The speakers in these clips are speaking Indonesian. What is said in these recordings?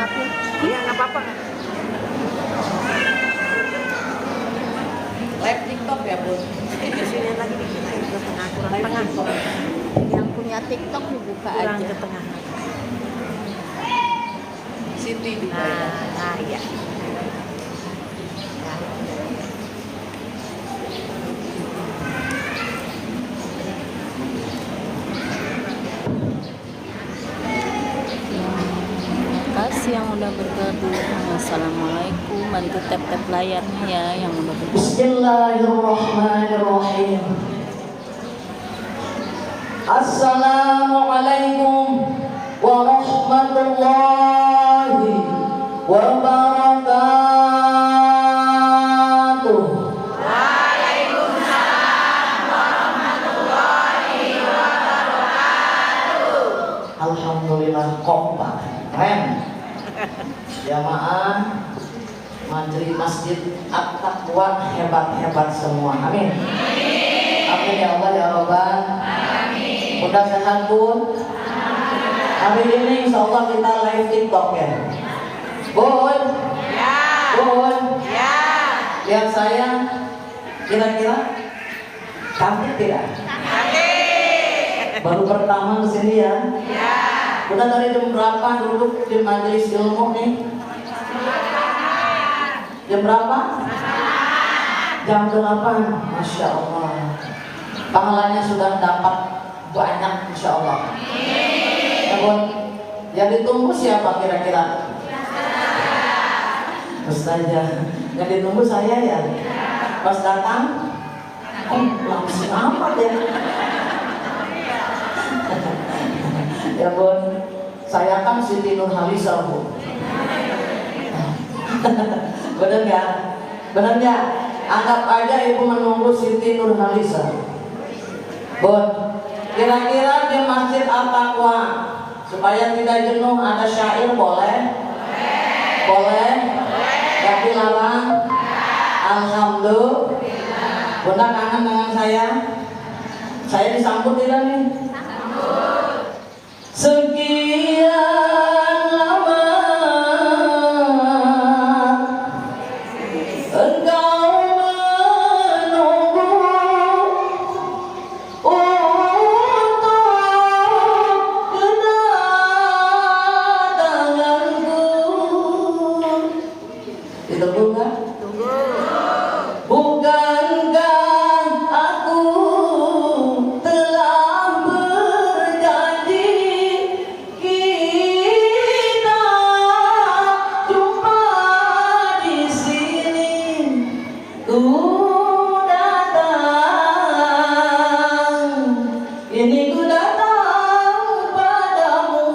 maaf ya. Iya, nggak apa-apa. Live TikTok ya, Bun. Di sini lagi dikit lagi ke tengah, kurang tengah. Yang punya TikTok dibuka Kurang aja. ke tengah. Siti juga. Nah, iya. Kasih yang udah bergabung. Assalamualaikum, bantu tap-tap layarnya ya yang udah bergabung. Bismillahirrahmanirrahim. Assalamualaikum warahmatullahi wabarakatuh. Waalaikumsalam warahmatullahi wabarakatuh. Alhamdulillah kompak, keren. Jamaah Majelis Masjid At-Taqwa hebat-hebat semua. Amin. Amin ya Allah ya Rabbal. Amin. Udah sehat Bun? Hari ini insya Allah kita live TikTok ya. Bun? Ya. Bun? Ya. Lihat saya kira-kira cantik tidak? Baru pertama kesini ya? Ya. Udah dari jam berapa duduk di majelis ilmu nih? Jam berapa? Jam 8. Masya Allah. Pahalanya sudah dapat banyak Insya Allah. Ya Bun, yang ditunggu siapa kira-kira? Ustazah. Yang ditunggu saya ya? Pas datang? Oh, langsung amat ya. Ya Bun, saya kan Siti Nurhaliza Bu. Bener nggak? Bener nggak? Anggap aja ibu menunggu Siti Nurhaliza. Bun, kira-kira di Masjid At-Taqwa supaya tidak jenuh ada syair boleh? Boleh? Gak dilarang? Alhamdulillah. Bunda kangen dengan saya? Saya disambut tidak nih? Sekian lama engkau menunggu untuk kedatanganku. Ditunggu nggak? Tunggu. Bukankah aku telah berjanji kita jumpa di sini? Ku datang, ini ku datang padamu.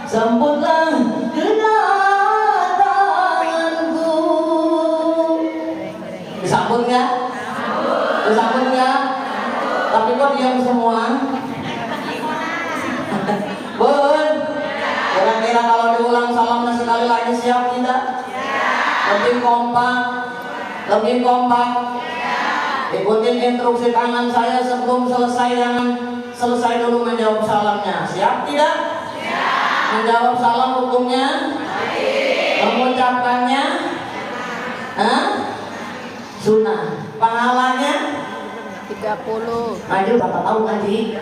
Sambutlah kedatanganku. Disambut nggak? Disambut nggak? Tapi kok diam semua? Bun, kira-kira kalau diulang salamnya sekali lagi siap tidak? Lebih kompak, lebih kompak. Ikutin instruksi tangan saya sebelum selesai, jangan selesai dulu menjawab salamnya. Siap tidak? Menjawab salam hukumnya? Mengucapkannya? Sunnah. Pahalanya? 30. Ngaji berapa tahun ngaji?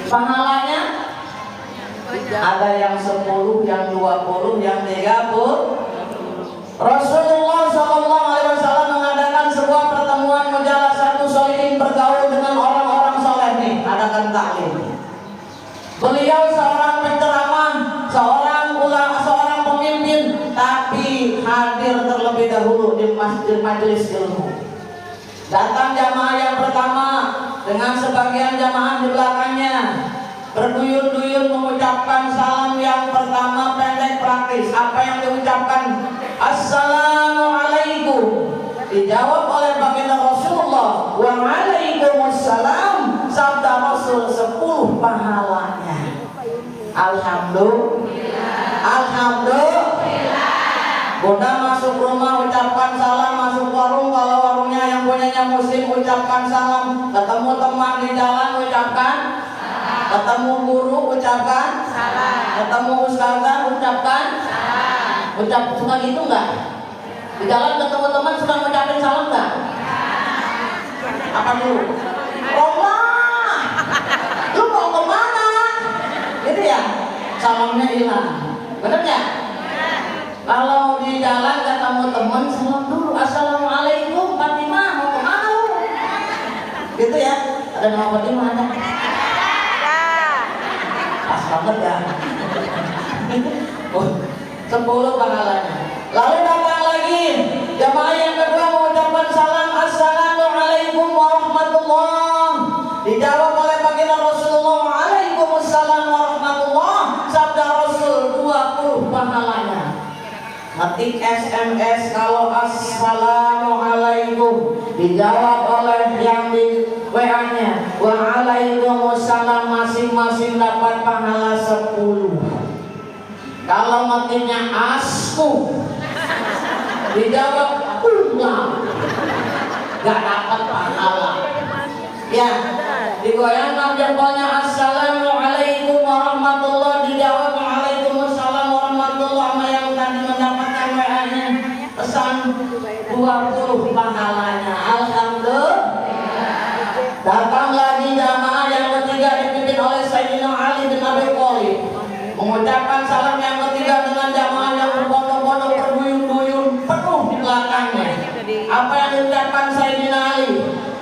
Pahalanya? Ada yang 10, yang 20, yang 30. Rasulullah SAW mengadakan sebuah pertemuan mujalah satu sholihin bergaul dengan orang-orang soleh nih, adakan taklim. Beliau seorang penceramah, seorang ulama, seorang pemimpin, tapi hadir terlebih dahulu di masjid majelis ilmu. Datang jamaah yang pertama dengan sebagian jamaah di belakangnya, berduyun-duyun mengucapkan salam yang pertama pendek praktis. Apa yang diucapkan? Assalamualaikum. Dijawab oleh baginda Rasulullah, waalaikumsalam. Sabda Rasul 10 pahalanya. Alhamdulillah. Alhamdulillah. Bunda masuk rumah ucapkan salam, masuk warung kalau warungnya yang punyanya muslim ucapkan salam, ketemu teman di jalan ucapkan salam. Ketemu guru ucapkan salam. Ketemu ustazah ucapkan salam. Ucap suka gitu nggak? Di jalan ketemu teman suka ngucapin salam nggak? Apa dulu? Roma, lu mau kemana? Gitu ya? Salamnya hilang. Bener nggak? Kalau di jalan ketemu teman salam dulu. Assalamualaikum Fatimah, mau kemana lu? Gitu ya? Ada nama Fatimah ada? Pas banget ya. 10 pahalanya. Lalu datang lagi jamaah yang kedua mengucapkan salam, assalamualaikum warahmatullah. Dijawab oleh baginda Rasulullah, waalaikumsalam warahmatullah. Sabda Rasul 20 pahalanya. Ngetik SMS kalau assalamualaikum, dijawab oleh yang di WA-nya waalaikumsalam, masing-masing dapat pahala 10. Kalau ngetiknya asku, dijawab enggak, gak dapat pahala. Ya, digoyangkan jempolnya assalamualaikum warahmatullah, dijawab waalaikumsalam warahmatullah. Sama yang tadi mendapatkan WA-nya pesan 20 pahalanya. Alhamdulillah. Datang lagi jamaah yang ketiga dipimpin oleh Sayyidina Ali bin Abi Thalib, mengucapkan salam yang ketiga dengan jamaah yang berbondong-bondong berduyun-duyun penuh di belakangnya. Apa yang diucapkan Sayyidina Ali?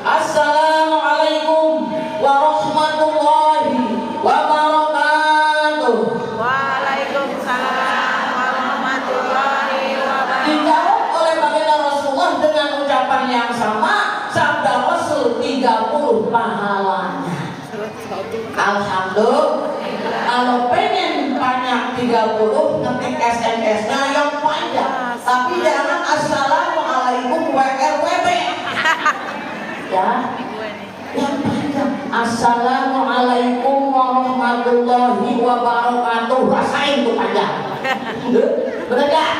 Assalamualaikum warahmatullahi wabarakatuh. Waalaikumsalam warahmatullahi wabarakatuh. Dijawab oleh baginda Rasulullah dengan ucapan yang sama. Sabda Rasul 30 pahalanya. Alhamdulillah. Kalau pengen banyak 30, ngetik SMS-nya yang panjang. Tapi jangan assalamualaikum WRWB. Ya, yang panjang. Assalamualaikum warahmatullahi wabarakatuh. Rasain tuh panjang. Bener gak?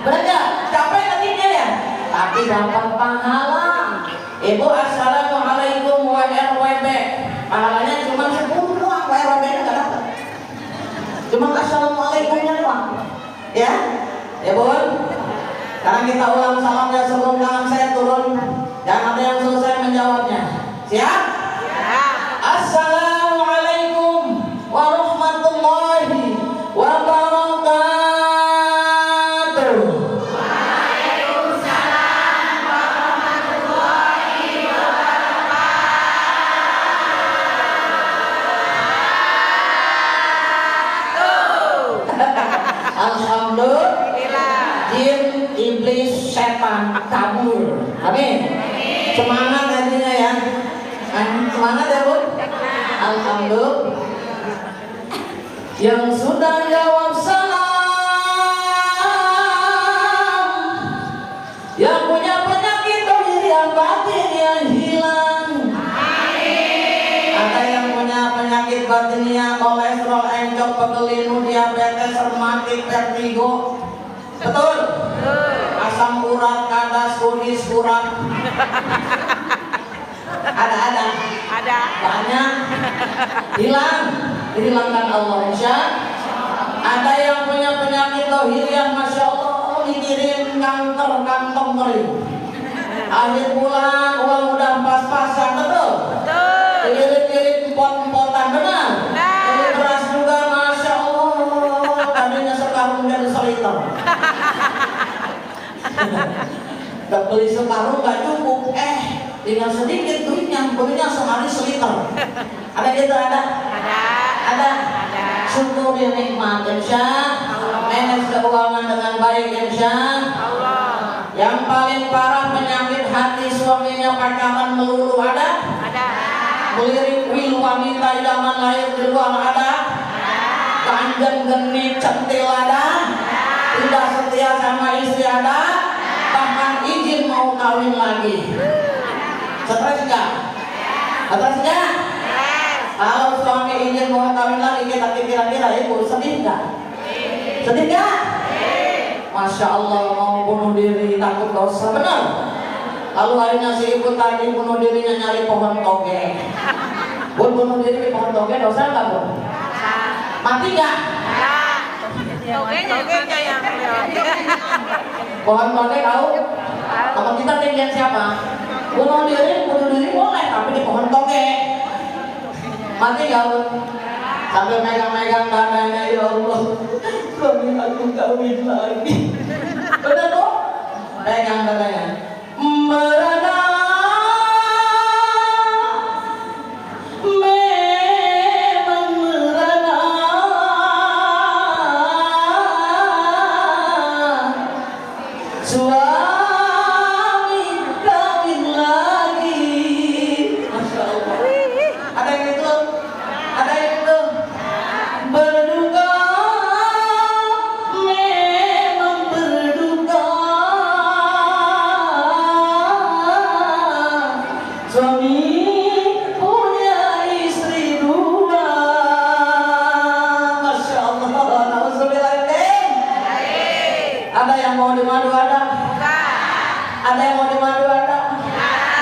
Bener gak? Capek ketiknya ya? Tapi dapat pahala. Ibu assalamualaikum WRWB. Pahalanya cuma 10 doang, WRWB-nya gak dapat. Cuma assalamualaikumnya doang. Ya? Ya bun? Sekarang kita ulang salamnya sebelum tangan saya turun. Jangan ada yang selesai menjawabnya. Siap? Assalamualaikum warahmatullahi wabarakatuh. Alhamdulillah, jin, iblis, setan kabur. Amin. Semangat hatinya ya. Semangat ya bun. Alhamdulillah. Yang sudah jawab salam, yang punya penyakit dohir yang batin yang hilang. Ada yang punya penyakit batinnya, kolesterol, encok, pegelinu, diabetes, rematik, vertigo. Betul? Asam urat, kadas, kunis, urat. Ada. Banyak. Hilang. Dihilangkan Allah insya. Ada yang punya penyakit dohir yang masya Allah mikirin kanker, kantong kering. Akhir bulan uang udah pas-pasan, betul? Irit-irit pot-potan, benar? Ini beras juga masya Allah tadinya sekarung jadi seliter. Gak beli sekarung gak cukup, tinggal sedikit duitnya, belinya sehari seliter. Ada gitu, ada? Ada. Syukuri nikmat insya Allah. Manage keuangan dengan baik insya Allah. Yang paling parah penyakit hati, suaminya pacaran melulu, ada? Melirik wil wanita idaman lahir di luar, ada? Kanjeng genit centil, ada? Tidak setia sama istri, ada? Bahkan izin mau kawin lagi. Stres enggak? Stres enggak? Kalau suami izin mau kawin lagi, kita kira-kira ibu sedih enggak? Sedih enggak? Masya Allah, mau bunuh diri takut dosa, benar? Lalu akhirnya si ibu tadi bunuh dirinya nyari pohon toge. Bun bunuh diri di pohon toge dosa nggak bun? Mati nggak? Togenya yang lewat. Pohon toge tahu? Kalau kita tinggian siapa? Bunuh diri boleh, tapi di pohon toge. Mati nggak bun? Sambil megang-megang dadanya, ya Allah, suami aku kawin lagi. Benar tuh? Pegang dadanya. Merana, memang merana. Suami kawin lagi. Masya Allah. Ada yang itu? Ada yang itu? Berduka, memang berduka. Suami punya istri dua. Masya Allah. Nauzubillahin. Ada yang mau dimadu ada? Ada yang mau dimadu ada?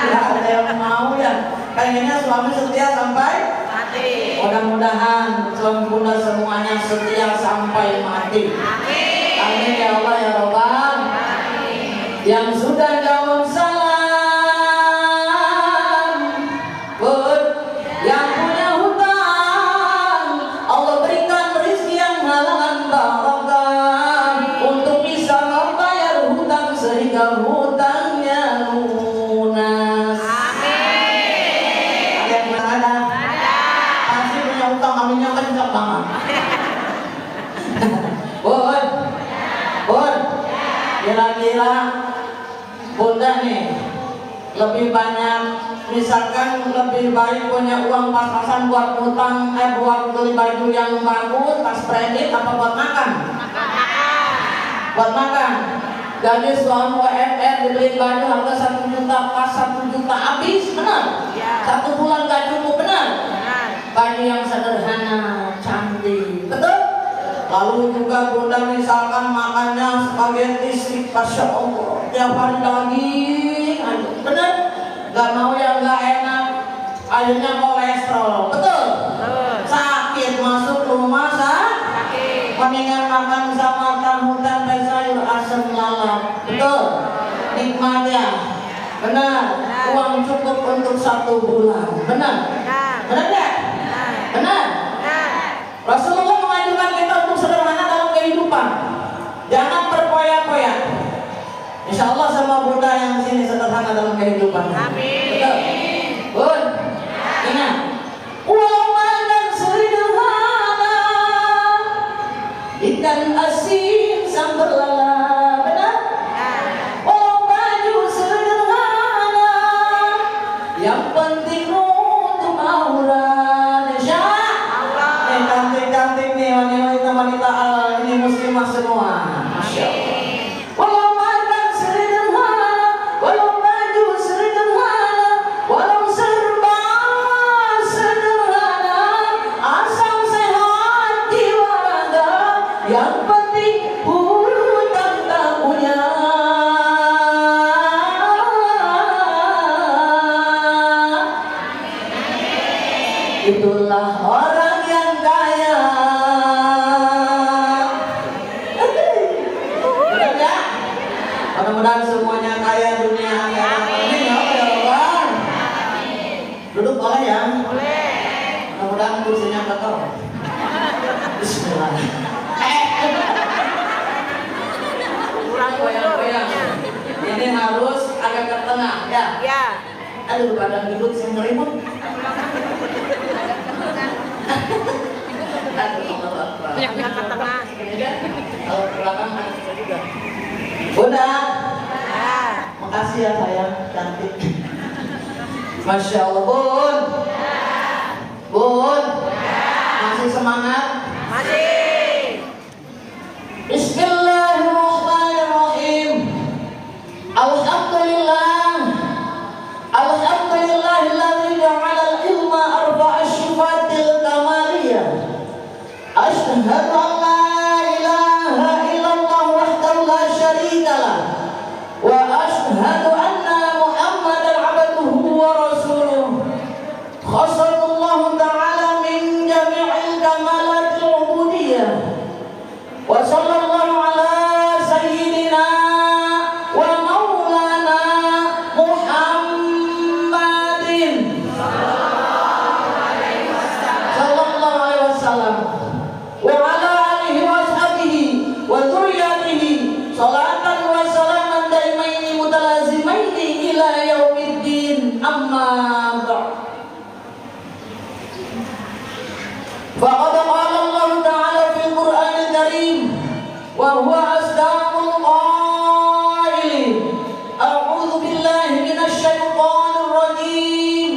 Nggak ada yang mau ya. Kayaknya suami setia sampai Mati. mudah-mudahan suami bunda semuanya setia sampai mati. Amin ya Allah ya Rabbal. Yang sudah jawab salam, Bud, yang punya hutang, Allah berikan rezeki yang halal barokah untuk bisa membayar hutang sehingga hutangnya lunas. Ada yang mana? Pasti punya hutang, aminnya kencang banget. Bun, Bun, kira-kira bunda nih lebih banyak, misalkan lebih baik punya uang pas-pasan buat hutang, buat beli baju yang bagus, tas branded, apa buat makan? Buat makan. Gaji suami UMR dibeli baju harga 1 juta, pas 1 juta habis, benar? Ya. 1 bulan gajimu, benar? Benar. Baju yang sederhana, cantik, betul? Lalu juga bunda misalkan makannya spaghetti stick, Masya Allah, tiap hari daging, aduh, bener? Gak mau yang gak enak, akhirnya kolesterol, betul? Sakit masuk rumah sakit, mendingan makan sama tahu tempe sayur asam lalap, betul? Nikmat ya, benar? Uang cukup untuk 1 bulan, benar? Benar gak? Benar? Rasulullah mengajarkan kita untuk sederhana dalam kehidupan. Jangan berpoya-poya. Insya Allah semua bunda yang sini sederhana dalam kehidupan. Amin. Betul? Bun, ingat. Uang makan sederhana, ikan asin sambal lala, benar? Uang baju sederhana, yang penting untuk aurat. Cantik-cantik nih wanita-wanita ini muslimah semua. Masya Allah. Walau makan sederhana, walau baju sederhana, walau serba sederhana, asal sehat jiwa raga, yang penting hutang tak punya. Itulah orang yang kaya. Benar ya? Mudah-mudahan semuanya kaya dunia akhirat. Amin ya Allah. Duduk boleh ya? Mudah-mudahan kursinya kotor. Bismillah. Goyang-goyang. Ini harus agak ke tengah ya. Ya. Aduh, badan duduk saya ngerimut. Yang ke tengah. Kalau ke belakang ada kita juga. Bunda, makasih ya sayang, cantik. Masya Allah, Bun. Bun, masih semangat? Masih. Bismillahirrahmanirrahim. Alhamdulillah. Alhamdulillahilladzi ja'ala al-ilma arba'a sifatil kamaliyah. Asyhadu an la ilaha illallah wahdahu la syarika lah. Wa asyhadu anna Muhammadan abduhu wa rasuluh. Khasallallahu Karim wa huwa asdaqul qailin. A'udzu billahi minasy syaithanir rajim.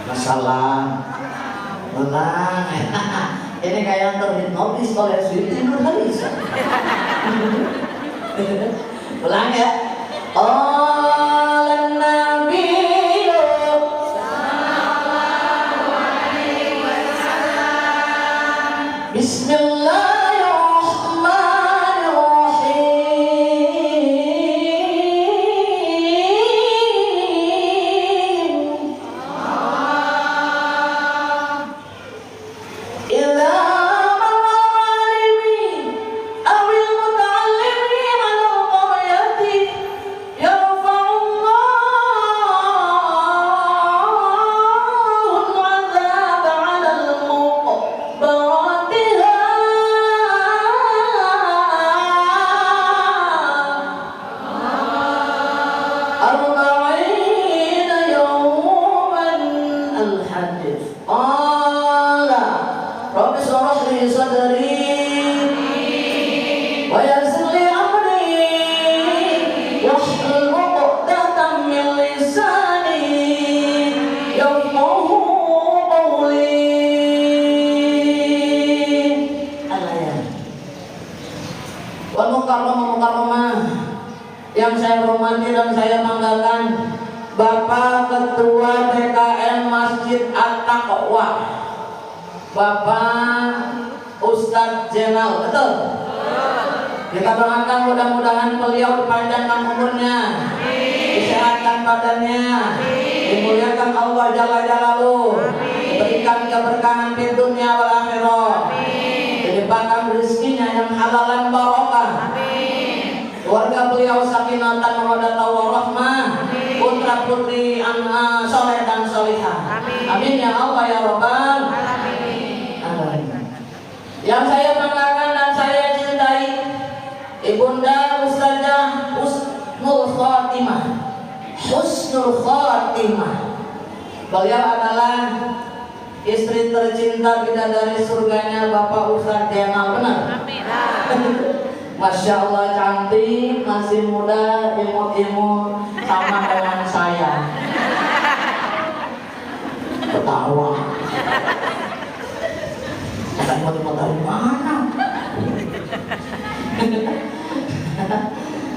Masalah ulang. Ini kayak terhipnotis oleh Siti Nurhaliza. Ulang ya. Qalan nabiyyu sallallahu alaihi wasallam. Yang saya hormati dan saya banggakan, Bapak Ketua TKN Masjid At-Taqwa, Bapak Ustadz Jenal, betul? Kita doakan mudah-mudahan beliau dipanjangkan umurnya, disehatkan badannya, dimuliakan Allah Jalla Jalaluhu, diberikan keberkahan di dunia wal akhirah, dilimpahkan rezekinya yang halalan barokah. Keluarga beliau sakinatan mawaddah warahmah, putra putri anak soleh dan solihah. Amin ya Allah ya Rabbal alamin. Yang saya banggakan dan saya cintai, Ibunda Ustazah Husnul Khotimah. Husnul Khotimah. Beliau adalah istri tercinta bidadari surganya Bapak Ustadz Jenal, benar? Amin. Masya Allah cantik, masih muda, imut-imut, sama dengan saya. Ketawa. Kita imut-imut dari mana?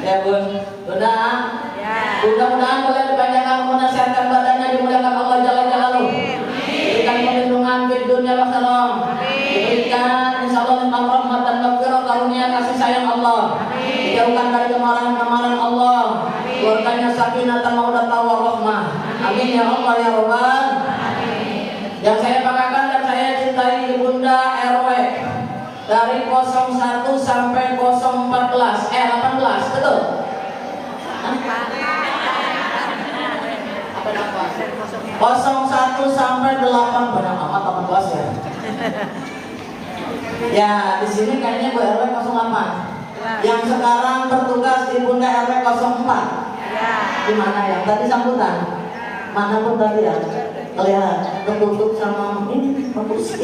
Ya Bun, Bunda. Mudah-mudahan kalian dipanjangkan umur, sehatkan badannya, dimuliakan Allah Jalla Jalaluhu. Diberikan perlindungan di dunia akhirat. Diberikan insyaallah limpah rahmat dan maghfirah karunia kasih sayang Allah. Dijauhkan dari kemarahan-kemarahan Allah. Keluarganya sakinah dan mawaddah warahmah. Amin ya Allah ya Rabbal. Yang saya banggakan dan saya cintai Ibunda RW dari 01 sampai 014, 18, betul? 01 sampai 8 banyak amat 18 ya. Ya, di sini kayaknya Bu RW 08. Yang sekarang bertugas di Bunda RW 04. Gimana ya? Tadi sambutan. Mana pun tadi ya. Lihat tertutup sama ini bagus.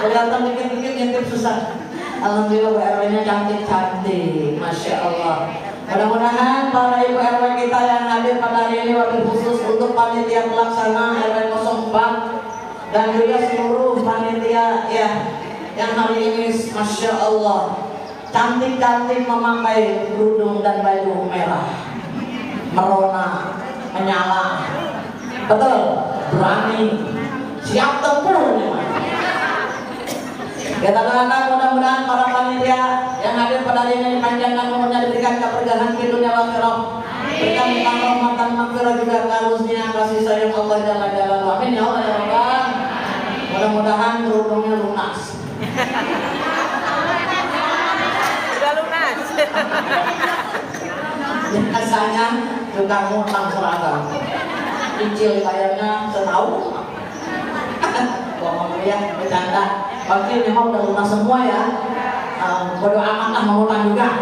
Kelihatan dikit-dikit ngintip susah. Alhamdulillah Bu RW-nya cantik-cantik, Masya Allah. Mudah-mudahan para ibu RW kita yang hadir pada hari ini wabil khusus untuk panitia pelaksana RW 04 dan juga seluruh panitia ya yang hari ini Masya Allah cantik-cantik memakai kerudung dan baju merah, merona, menyala, betul, berani, siap tempur. Kita doakan mudah-mudahan para panitia yang hadir pada hari ini dipanjangkan umurnya, diberikan keberkahan di dunia wal akhirah, berikan rahmatan maghfirah juga karunianya kasih sayang Allah Jalla Jalaluhu. Amin ya Allah ya Rabbal. Mudah-mudahan kerudungnya lunas. Sudah lunas. Biasanya juga ngutang seragam. Cicil kayaknya setahun. Ngomong ya bercanda. Pasti memang udah lunas semua ya. Bodo amat lah mau utang juga.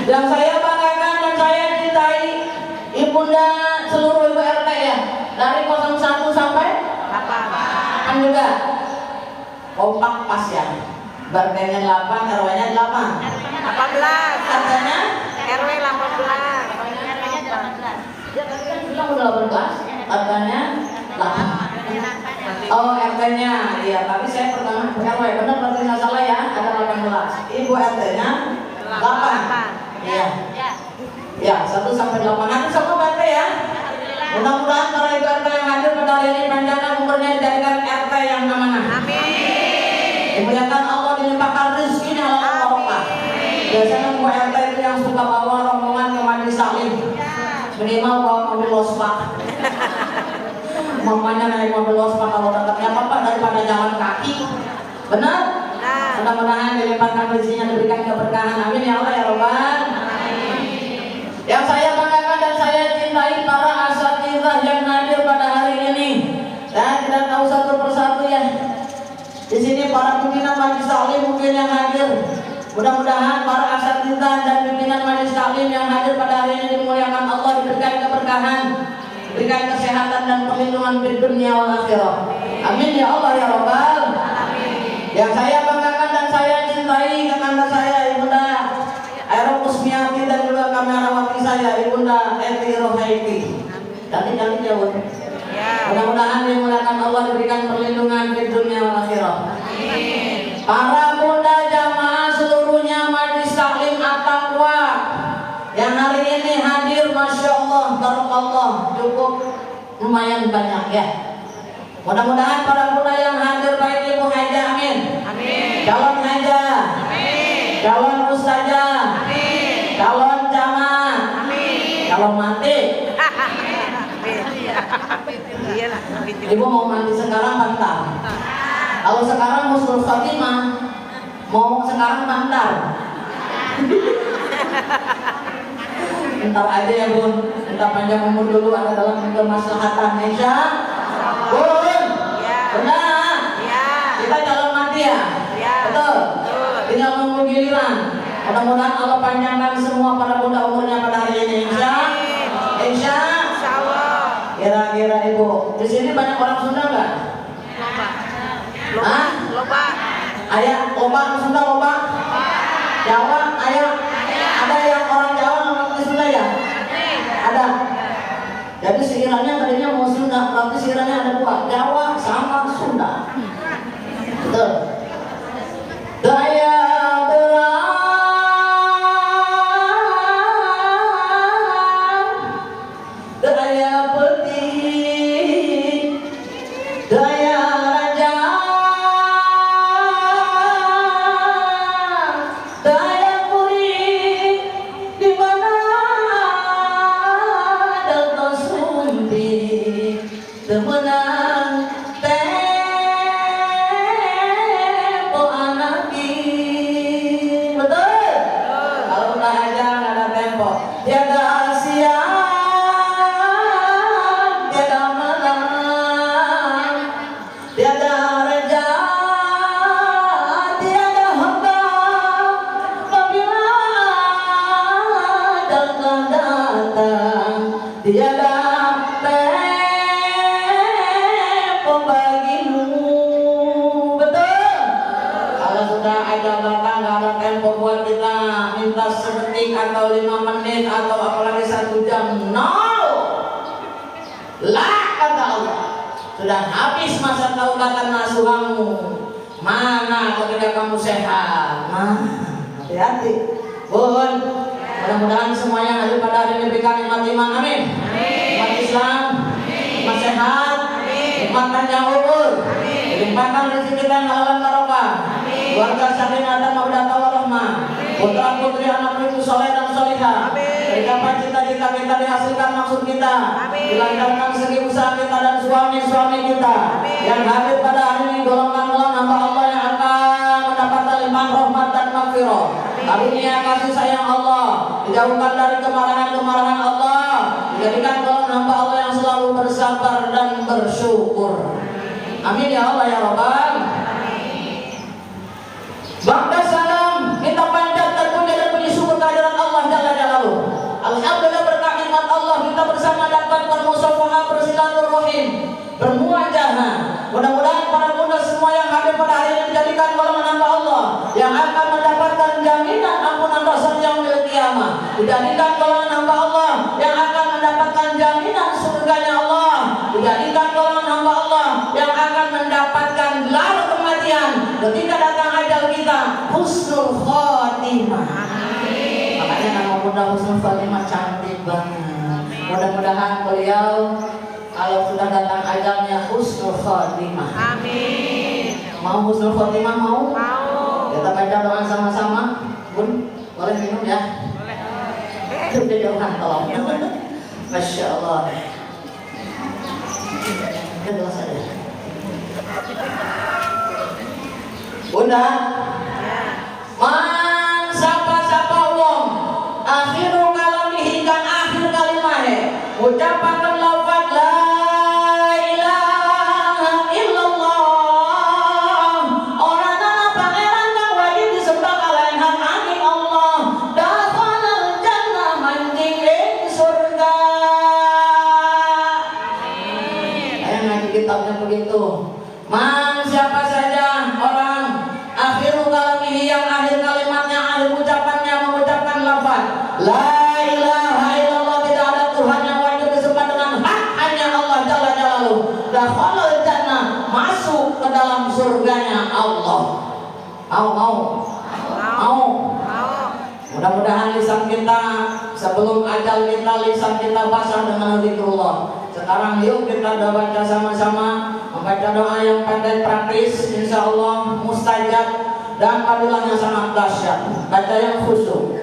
Yang saya banggakan dan saya cintai ibunda seluruh ibu RT ya, dari 01 sampai 8 juga kompak pas ya. Bartenya 8, RW-nya 8. 18. Katanya RW 18. ya tadi kan bilang udah 18, katanya 8. Oh RT-nya, iya. Tapi saya pertama RW, benar berarti nggak salah ya, ada 18. Ibu RT-nya 8. Iya. Ya 1 sampai 8. Nanti semua RT ya. Mudah-mudahan para ibu RT yang hadir pada hari ini panjangkan umurnya, dijadikan RT yang amanah. Amin. Dimuliakan Allah, dilimpahkan rezekinya Allah barokah. Biasanya ibu RT itu yang suka bawa rombongan ke majelis taklim. Minimal bawa mobil lospak. Mamanya naik mobil lospak kalau dekatnya apa daripada jalan kaki. Benar? Mudah-mudahan dilimpahkan rezekinya, diberikan keberkahan. Amin ya Allah ya Rabbal. Yang saya banggakan dan saya cintai para asatidhah yang hadir pada hari ini. Saya tidak tahu satu persatu ya. Di sini para pimpinan majelis taklim mungkin yang hadir. Mudah-mudahan para asatidhah dan pimpinan majelis taklim yang hadir pada hari ini dimuliakan Allah, diberikan keberkahan, diberikan kesehatan dan perlindungan di dunia wal akhirah. Amin ya Allah ya Rabbal. Yang saya banggakan dan saya cintai kakanda saya Ibunda Aero Kusmiati dan juga kamerawati saya Ibunda Eti Rohaiti. Cantik-cantik ya Bu. Mudah-mudahan dimuliakan Allah, diberikan perlindungan di dunia wal akhirah. Para bunda jamaah seluruhnya majelis taklim At-Taqwa yang hari ini hadir, Masya Allah, barakallah, cukup lumayan banyak ya. Mudah-mudahan para bunda yang hadir, baik Ibu Haja, amin. Calon Haja, calon Ustazah, calon jamaah, calon mati. Ibu mau mandi sekarang bantar. Kalau sekarang mau suruh Fatimah, mau sekarang bantar. Bentar aja ya Bun, minta panjang umur dulu, ada dalam kemaslahatan Indonesia. Bun, benar. Kita calon mati ya. Betul. Tinggal nunggu giliran. Mudah-mudahan Allah panjangkan semua para bunda umurnya pada hari ini. Insya Allah. Kira-kira Ibu, di sini banyak orang Sunda nggak? Loba. Ayah, loba Sunda loba. Jawa, ayah. Ada yang orang Jawa ngerti Sunda ya? Ada. Jadi siirannya tadinya mau Sunda, tapi siirannya ada dua, Jawa sama Sunda. Betul. Daya belang, daya peti, daya raja, daya puri, di mana ada sumbi temenan teh tiada tempo bagimu. Betul? Kalau sudah ada datang, gak ada tempo buat kita minta sedetik atau 5 menit atau apalagi 1 jam. No, lah kata Allah, sudah habis masa taubatan nasuhamu. Mana kalau tidak kamu sehat? Nah, hati-hati Bun. Mudah-mudahan semuanya hadir pada hari ini diberikan nikmat iman. Amin. Nikmat Islam, nikmat sehat, nikmat panjang umur, limpahkan rezeki kita yang halal barokah, keluarga sakinah dan mawaddah warahmah, putra putri anak cucu soleh dan solihah, berikan cita-cita kita dihasilkan maksud kita, dilancarkan segi usaha kita dan suami-suami kita yang hadir pada hari ini, golongan-golongan hamba Allah yang akan mendapatkan limpahan rahmat dan maghfirah, karunia kasih sayang Allah, dijauhkan dari kemarahan-kemarahan Allah, dijadikan golongan hamba Allah yang selalu bersabar dan bersyukur. Amin ya Allah ya Rabbal. Bangga salam kita panjatkan puja dan puji syukur kehadirat Allah Jalla Jalaluhu. Alhamdulillah berkat nikmat Allah kita bersama dapat bermusafahah, bersilaturahim, bermuajahah. Mudah-mudahan para bunda semua yang hadir pada hari ini menjadikan golongan hamba Allah yang akan mendapatkan jaminan ampunan dosa yaumil qiyamah. Dijadikan golongan hamba Allah yang akan mendapatkan jaminan surganya Allah. Dijadikan golongan hamba Allah yang akan mendapatkan gelar kematian ketika datang ajal kita, husnul khotimah. Makanya nama bunda husnul khotimah cantik banget. Mudah-mudahan beliau kalau sudah datang ajalnya husnul khotimah. Amin. Mau husnul khotimah? Mau? Mau. Kita baca doa sama-sama. Bun, boleh minum ya? Boleh. Udah jauhan tolong. Masya Allah. Kedua saja. Bunda, man sapa-sapa wong akhiru kalamihi kan akhir kalimahe ucapakan lafaz la ilaha illallah, orang ana pangeran kang wajib disembah kalayan hak angin Allah, dakhalal jannah manjing ing surga. Ayo ngaji kitabnya begitu. Man siapa saja orang akhiru kalamihi yang akhir kalimatnya, akhir ucapannya mengucapkan lafaz la ilaha illallah, tidak ada Tuhan yang wajib disembah dengan hak hanya Allah Jalla Jalaluhu, dakhalal jannah, masuk ke dalam surganya Allah. Mau. Mudah-mudahan lisan kita sebelum ajal kita, lisan kita basah dengan zikrullah. Sekarang yuk kita baca sama-sama, membaca doa yang pendek praktis, insya Allah mustajab dan padilahnya sangat dahsyat. Baca yang khusyuk.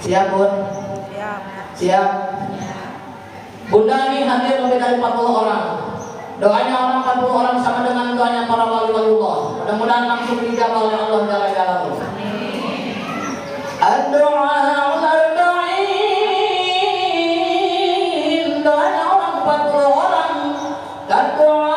Siap Bun? Siap. Bunda ini hadir lebih dari 40 orang. Doanya orang 40 orang sama dengan doanya para wali-waliullah. Mudah-mudahan langsung dijawab oleh Allah Jalla Jalaluhu. Ad-du'a al-arba'in, doanya orang 40 orang. Ad-du'a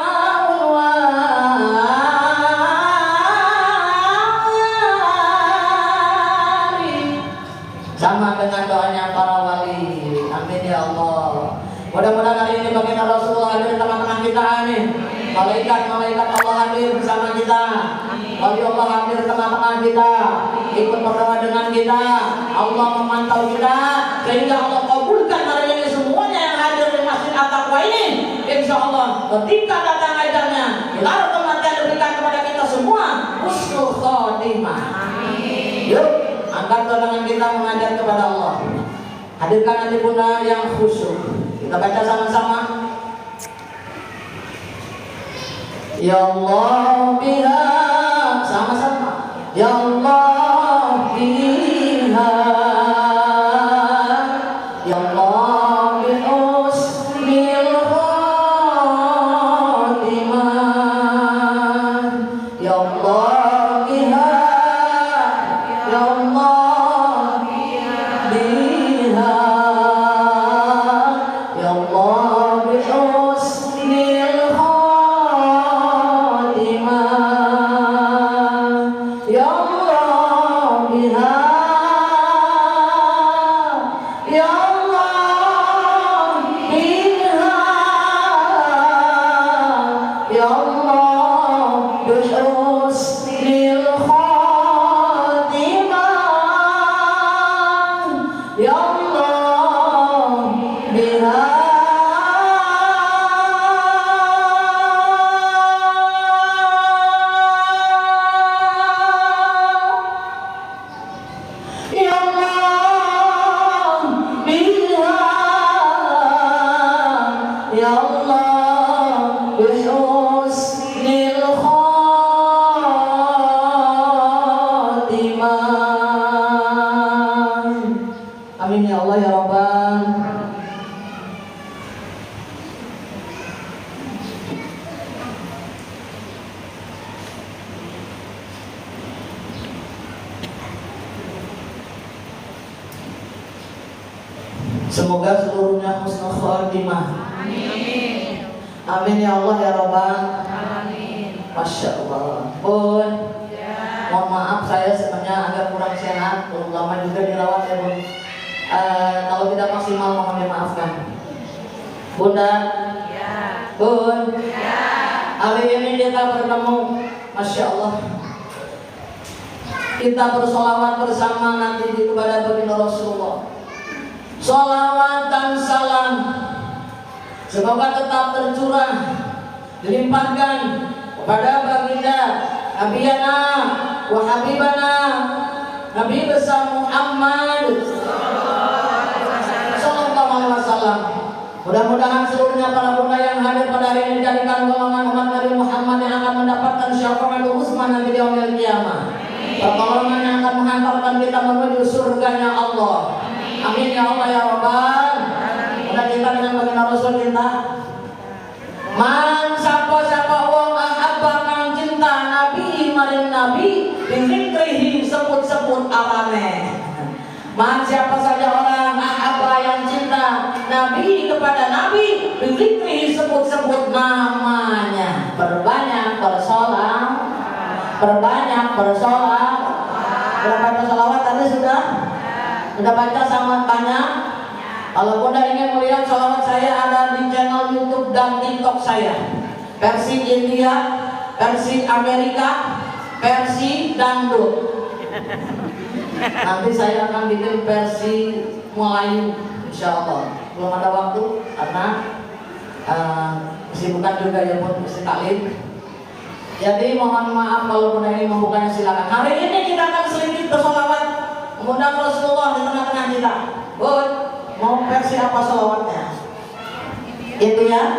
sama dengan doanya para wali. Amin ya Allah. Mudah-mudahan hari ini baginda Rasulullah hadir di tengah-tengah kita. Amin. Malaikat-malaikat Allah hadir bersama kita. Wali Allah hadir di tengah-tengah kita, ikut berdoa dengan kita. Allah memantau kita sehingga Allah kabulkan hari ini semuanya yang hadir di Masjid At-Taqwa ini. Insya Allah ketika datang ajalnya, gelar kematian diberikan kepada kita semua husnul khotimah. Yuk, angkat tangan kita mengajar kepada Allah. Hadirkan hati bunda yang khusyuk. Kita baca sama-sama. Ya Allah biha, sama-sama. Ya Allah biha, ya Allah bi husnil khotimah, ya Allah biha, ya Allah biha. Semoga seluruhnya husnul khotimah. Amin ya Allah ya Rabbal. Masya Allah. Bun, mohon maaf saya sebenarnya agak kurang sehat, belum lama juga dirawat ya Bun. Kalau tidak maksimal mohon dimaafkan. Bunda, Bun, hari ini kita bertemu, Masya Allah. Kita bersolawat bersama nanti kepada baginda Rasulullah. Solawat dan salam semoga tetap tercurah, dilimpahkan kepada baginda Nabiyana wa Habibana Nabi besar Muhammad sallallahu alaihi wasallam. Mudah-mudahan seluruhnya para bunda yang hadir pada hari ini dijadikan golongan umat Nabi Muhammad yang akan mendapatkan syafaatul uzma nanti di yaumil qiyamah. Pertolongan yang akan menghantarkan kita menuju surganya Allah. Amin ya Allah ya Rabbal. Udah kita dengan baginda Rasul kita. Man siapa wong ahabba kang cinta Nabi maring Nabi bizikrihi sebut-sebut arane. Man siapa saja orang ahabba yang cinta Nabi kepada Nabi bizikrihi sebut-sebut namanya. Berbanyak bersolat. Berbanyak bersolat. Berapa salawat tadi sudah? Sudah baca sama banyak. Kalau Bunda ingin melihat salawat saya ada di channel YouTube dan TikTok saya. Versi India, versi Amerika, versi dangdut. Nanti saya akan bikin versi Melayu, insya Allah. Belum ada waktu karena kesibukan juga ya buat mesti taklim. Jadi mohon maaf kalau Bunda ini membukanya silakan. Hari ini kita akan sedikit bersolawat mengundang Rasulullah di tengah-tengah kita. Bud, mau versi apa solawatnya? Itu ya?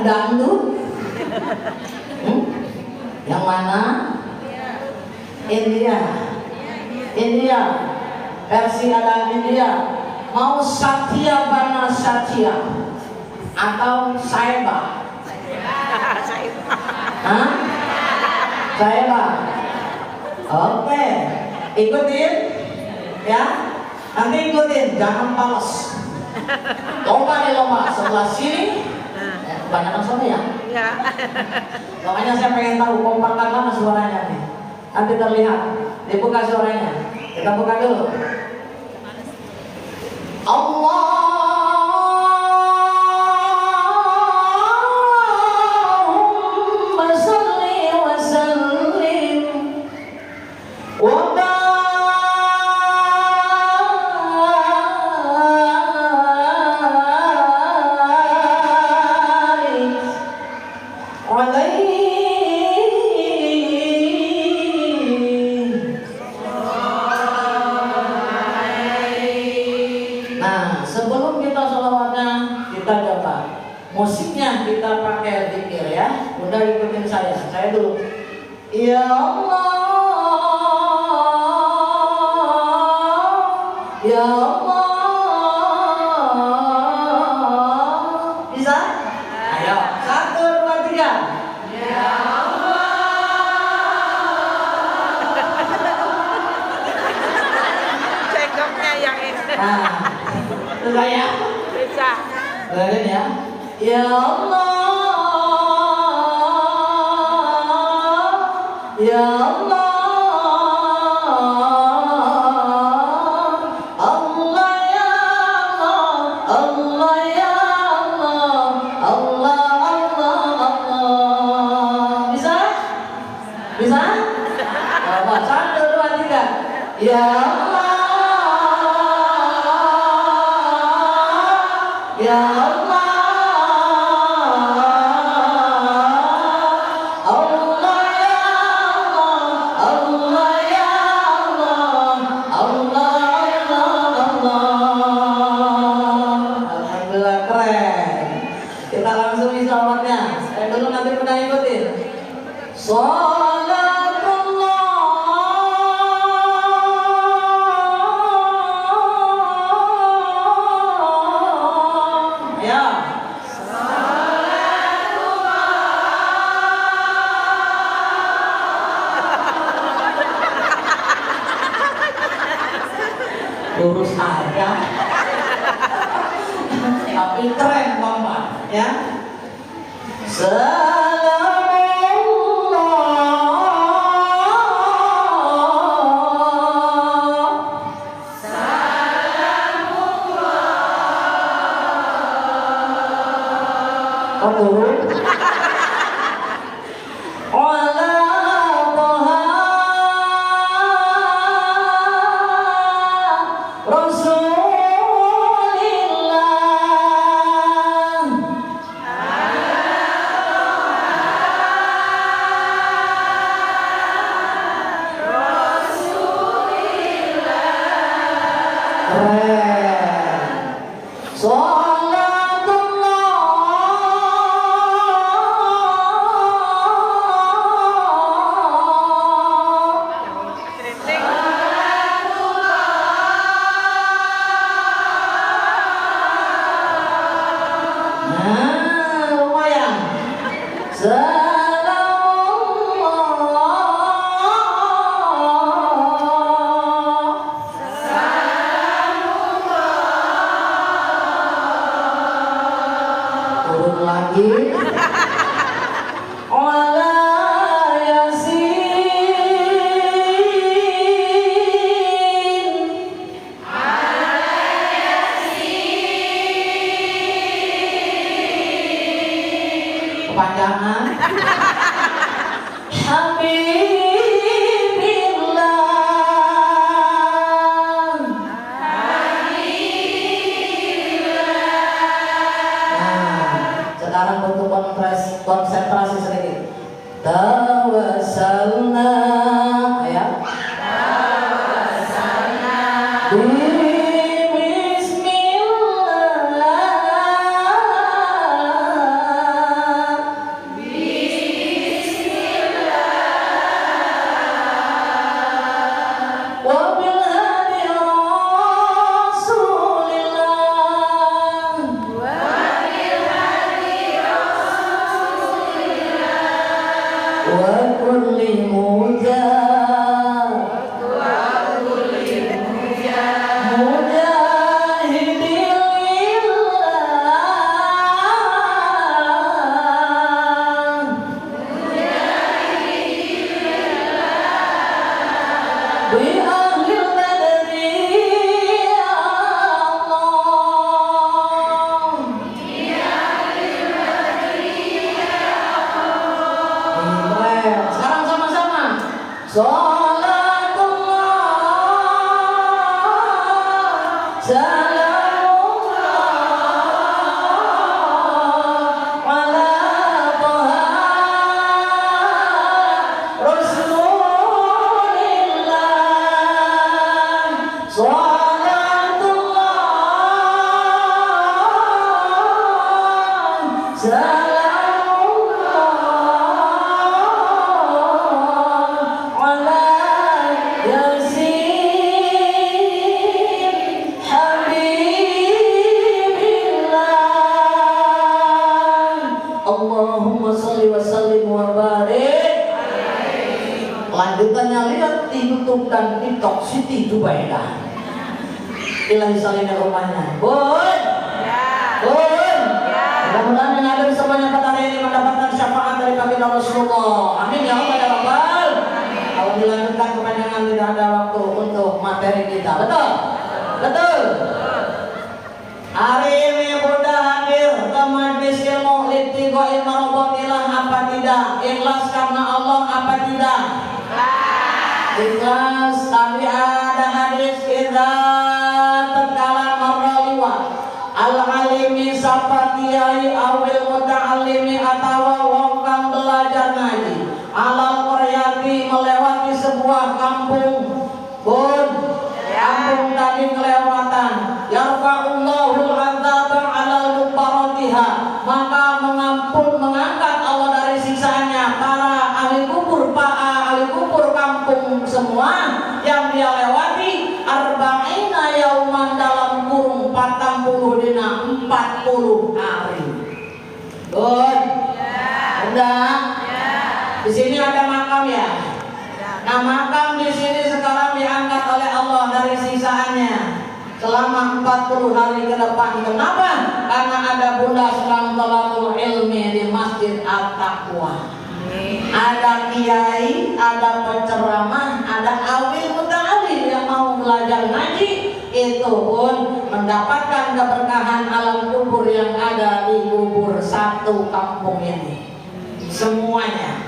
Dangdut? Yang mana? India. India. Versi ada India. Mau Satya Bana Satya atau Saiba? Hah? Saiba. Oke. Ikutin ya, nanti ikutin, jangan pales. Lomba nih lomba sebelah sini. Kebanyakan suara ya. Makanya saya pengen tahu kompakan mana suaranya nih. Nanti terlihat. Dibuka suaranya. Kita buka dulu. Allahumma sholli wa sallim wa musiknya kita pakai zikir ya. Bunda ikutin saya dulu. Ya Allah, ya Allah. Bisa? Ayo, 1, 2, 3. Ya Allah. Cekoknya yang ini. Nah, itu saya. Bisa. Dengerin ya. Ya Allah, ya Allah, Allah ya Allah, Allah ya Allah, Allah Allah Allah. Bisa? Bisa? Coba 1, 2, 3. Ya Allah, ya Allah. Lurus aja. tapi keren kompak ya. Kepanjangan sekarang bentuk konsentrasi sedikit. Tawassalna ya. Lanjutannya lihat di YouTube dan TikTok Siti Jubaidah. Ilahi salina rumahnya. Bun, bun. Mudah-mudahan yang ada semuanya pada hari ini mendapatkan syafaat dari baginda Rasulullah. Amin ya Allah ya Rabbal. Kalau dilanjutkan kepanjangan tidak ada waktu untuk materi kita. Betul? Betul. Hari ini Bunda hadir ke majlis ilmu Littiqai Marobatilah apa tidak? Ikhlas karena Allah apa tidak? Ikhlas. Tapi ada hadis kita tatkala marraliwa al-alimi sapa kiai awil muta'allimi atawa wong kang belajar ngaji alal qaryati melewati sebuah kampung. Bun, kampung tadi kelewatan. Yarfa'ullahul 'adzaba 'alal mubaratiha, maka mengangkat Allah dari siksanya para ahli kubur, ahli kubur kampung semua yang dia lewati arba'ina yauman dalam kurung 40 dina 40 hari. Good. Udah. Di sini ada makam ya. Nah, makam di sini sekarang diangkat oleh Allah dari sisaannya. selama 40 hari ke depan. Kenapa? Karena ada bunda sedang thalaqul ilmi di Masjid At-Taqwa. Ada kiai, ada penceramah, ada awil muta'awil yang mau belajar ngaji, itu pun mendapatkan keberkahan alam kubur yang ada di kubur satu kampung ini. Semuanya.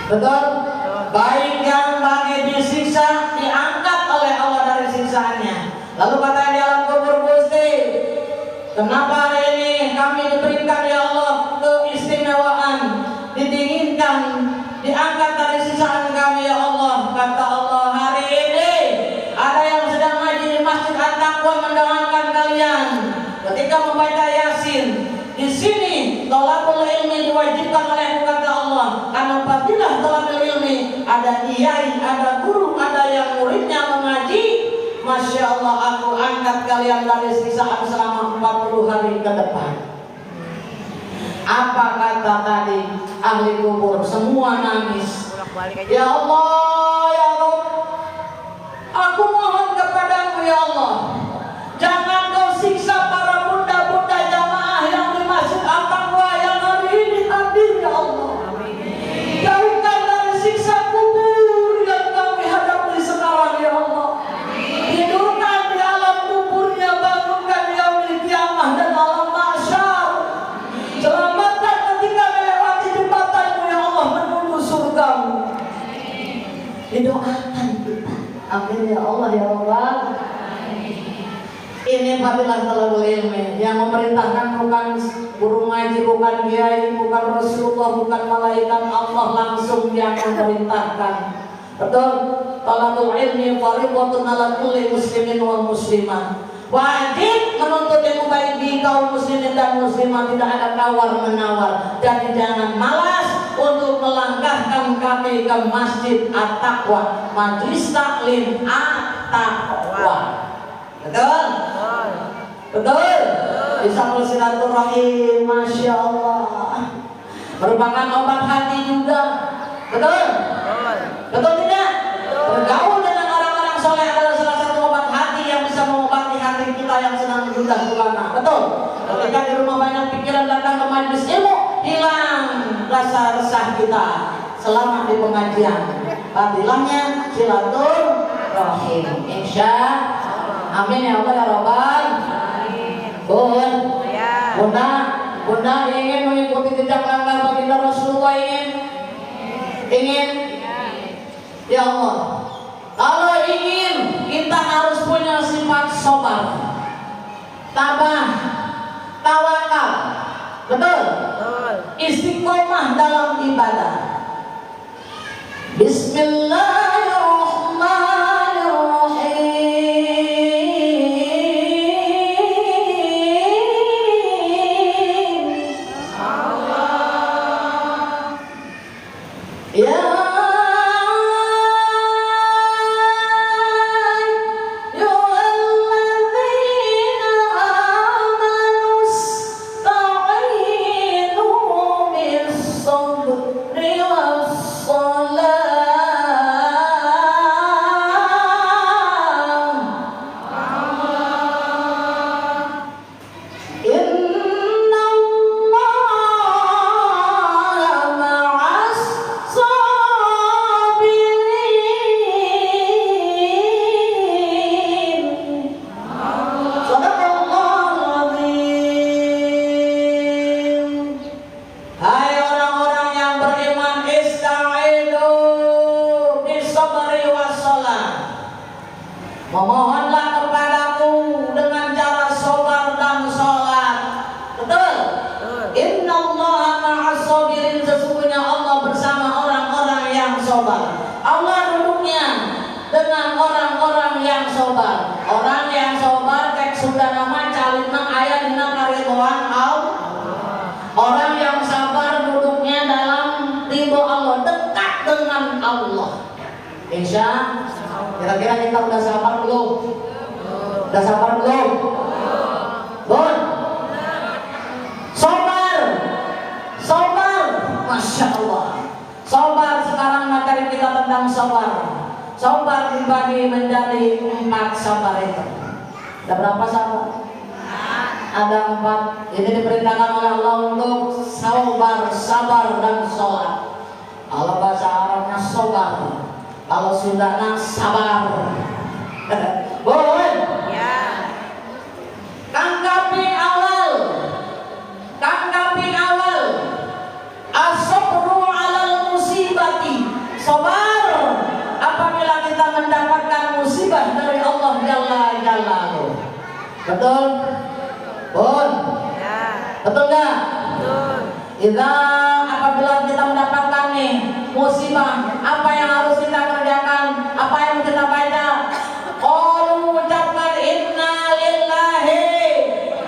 Betul? Baik yang bagi disiksa diangkat oleh Allah dari siksaannya. Lalu katanya di alam kubur, Gusti, kenapa hari ini kami diberikan ya Allah keistimewaan, didinginkan, diangkat dari siksaan kami ya Allah? Kata Allah, hari ini ada yang sedang ngaji di Masjid At-Taqwa mendoakan kalian ketika membaca Yasin. Di sini thalaqul ilmi diwajibkan oleh kata Allah. Karena apabila thalaqul ilmi ada kiai, ada guru, ada yang muridnya mengaji, Masya Allah, aku angkat kalian dari siksaan selama 40 hari ke depan. Apa kata tadi ahli kubur? Semua nangis. Ya Allah, ya Allah, aku mohon kepadamu ya Allah, jangan kau siksa para bunda-bunda jamaah yang di Masjid At-Taqwa yang hari ini hadir ya Allah. Jauhkan dari siksa kubur yang kami hadapi sekarang ya Allah. Tidurkan di alam kuburnya, bangunkan yaumil kiamah dan alam mahsyar. Selamatkan ketika melewati jembatanmu ya Allah menuju surgamu. Didoakan kita. Amin ya Allah ya Allah. Ini fadilah thalaqul ilmi yang memerintahkan bukan guru ngaji, bukan kiai, bukan Rasulullah, bukan malaikat, Allah langsung yang memerintahkan. Betul? Thalaqul ilmi fardhatun 'ala kulli muslimin wal muslimah. Wajib menuntut ilmu bagi kaum muslimin dan muslimah, tidak ada tawar menawar. Jadi jangan malas untuk melangkahkan kaki ke Masjid At-Taqwa, Majelis Taklim At-Taqwa. Betul? Betul? Bisa bersilaturahim, Masya Allah. Merupakan obat hati juga. Betul? Betul tidak? Bergaul dengan orang-orang soleh adalah salah satu obat hati yang bisa mengobati hati kita yang sedang gundah gulana. Betul? Ketika di rumah banyak pikiran, datang ke majelis ilmu, hilang rasa resah kita selama di pengajian. Fadilahnya silaturahim. Insya amin ya Allah ya Rabbal. Bunda ingin mengikuti jejak langkah baginda Rasulullah, ingin ya Allah. Kalau ingin, kita harus punya sifat sabar, tabah, tawakal. Betul? Istiqomah dalam ibadah. Bismillahirrahmanirrahim. Memohonlah kepadaku dengan cara sabar dan sholat. Betul? Innallaha ma'as sabirin. Sesungguhnya Allah bersama orang-orang yang sabar. Allah duduknya dengan orang-orang yang sabar. Orang yang sabar tek sudah nama calina ayat dina karidhoan Allah. Orang yang sabar duduknya dalam ridho Allah, dekat dengan Allah. Insya kira-kira kita udah sabar belum? Udah sabar belum? Bon? Sabar, sabar, Masya Allah. Sabar, sekarang materi kita tentang sabar. Sabar dibagi menjadi 4 sabar itu. Ada berapa sabar? Ada 4. Ini diperintahkan oleh Allah untuk sabar, dan sholat. Kalau bahasa Arabnya sabar, kalau Sundana sabar. Boleh? Ya. Tanggapi awal. As-sabru 'alal musibati. Sabar apabila kita mendapatkan musibah dari Allah Jalla Jalaluhu. Betul? Bon? Ya. Betul enggak? Betul. Apabila kita mendapatkan nih musibah, apa yang harus kita kerjakan? Apa yang kita baca? Qalu ucapkan inna lillahi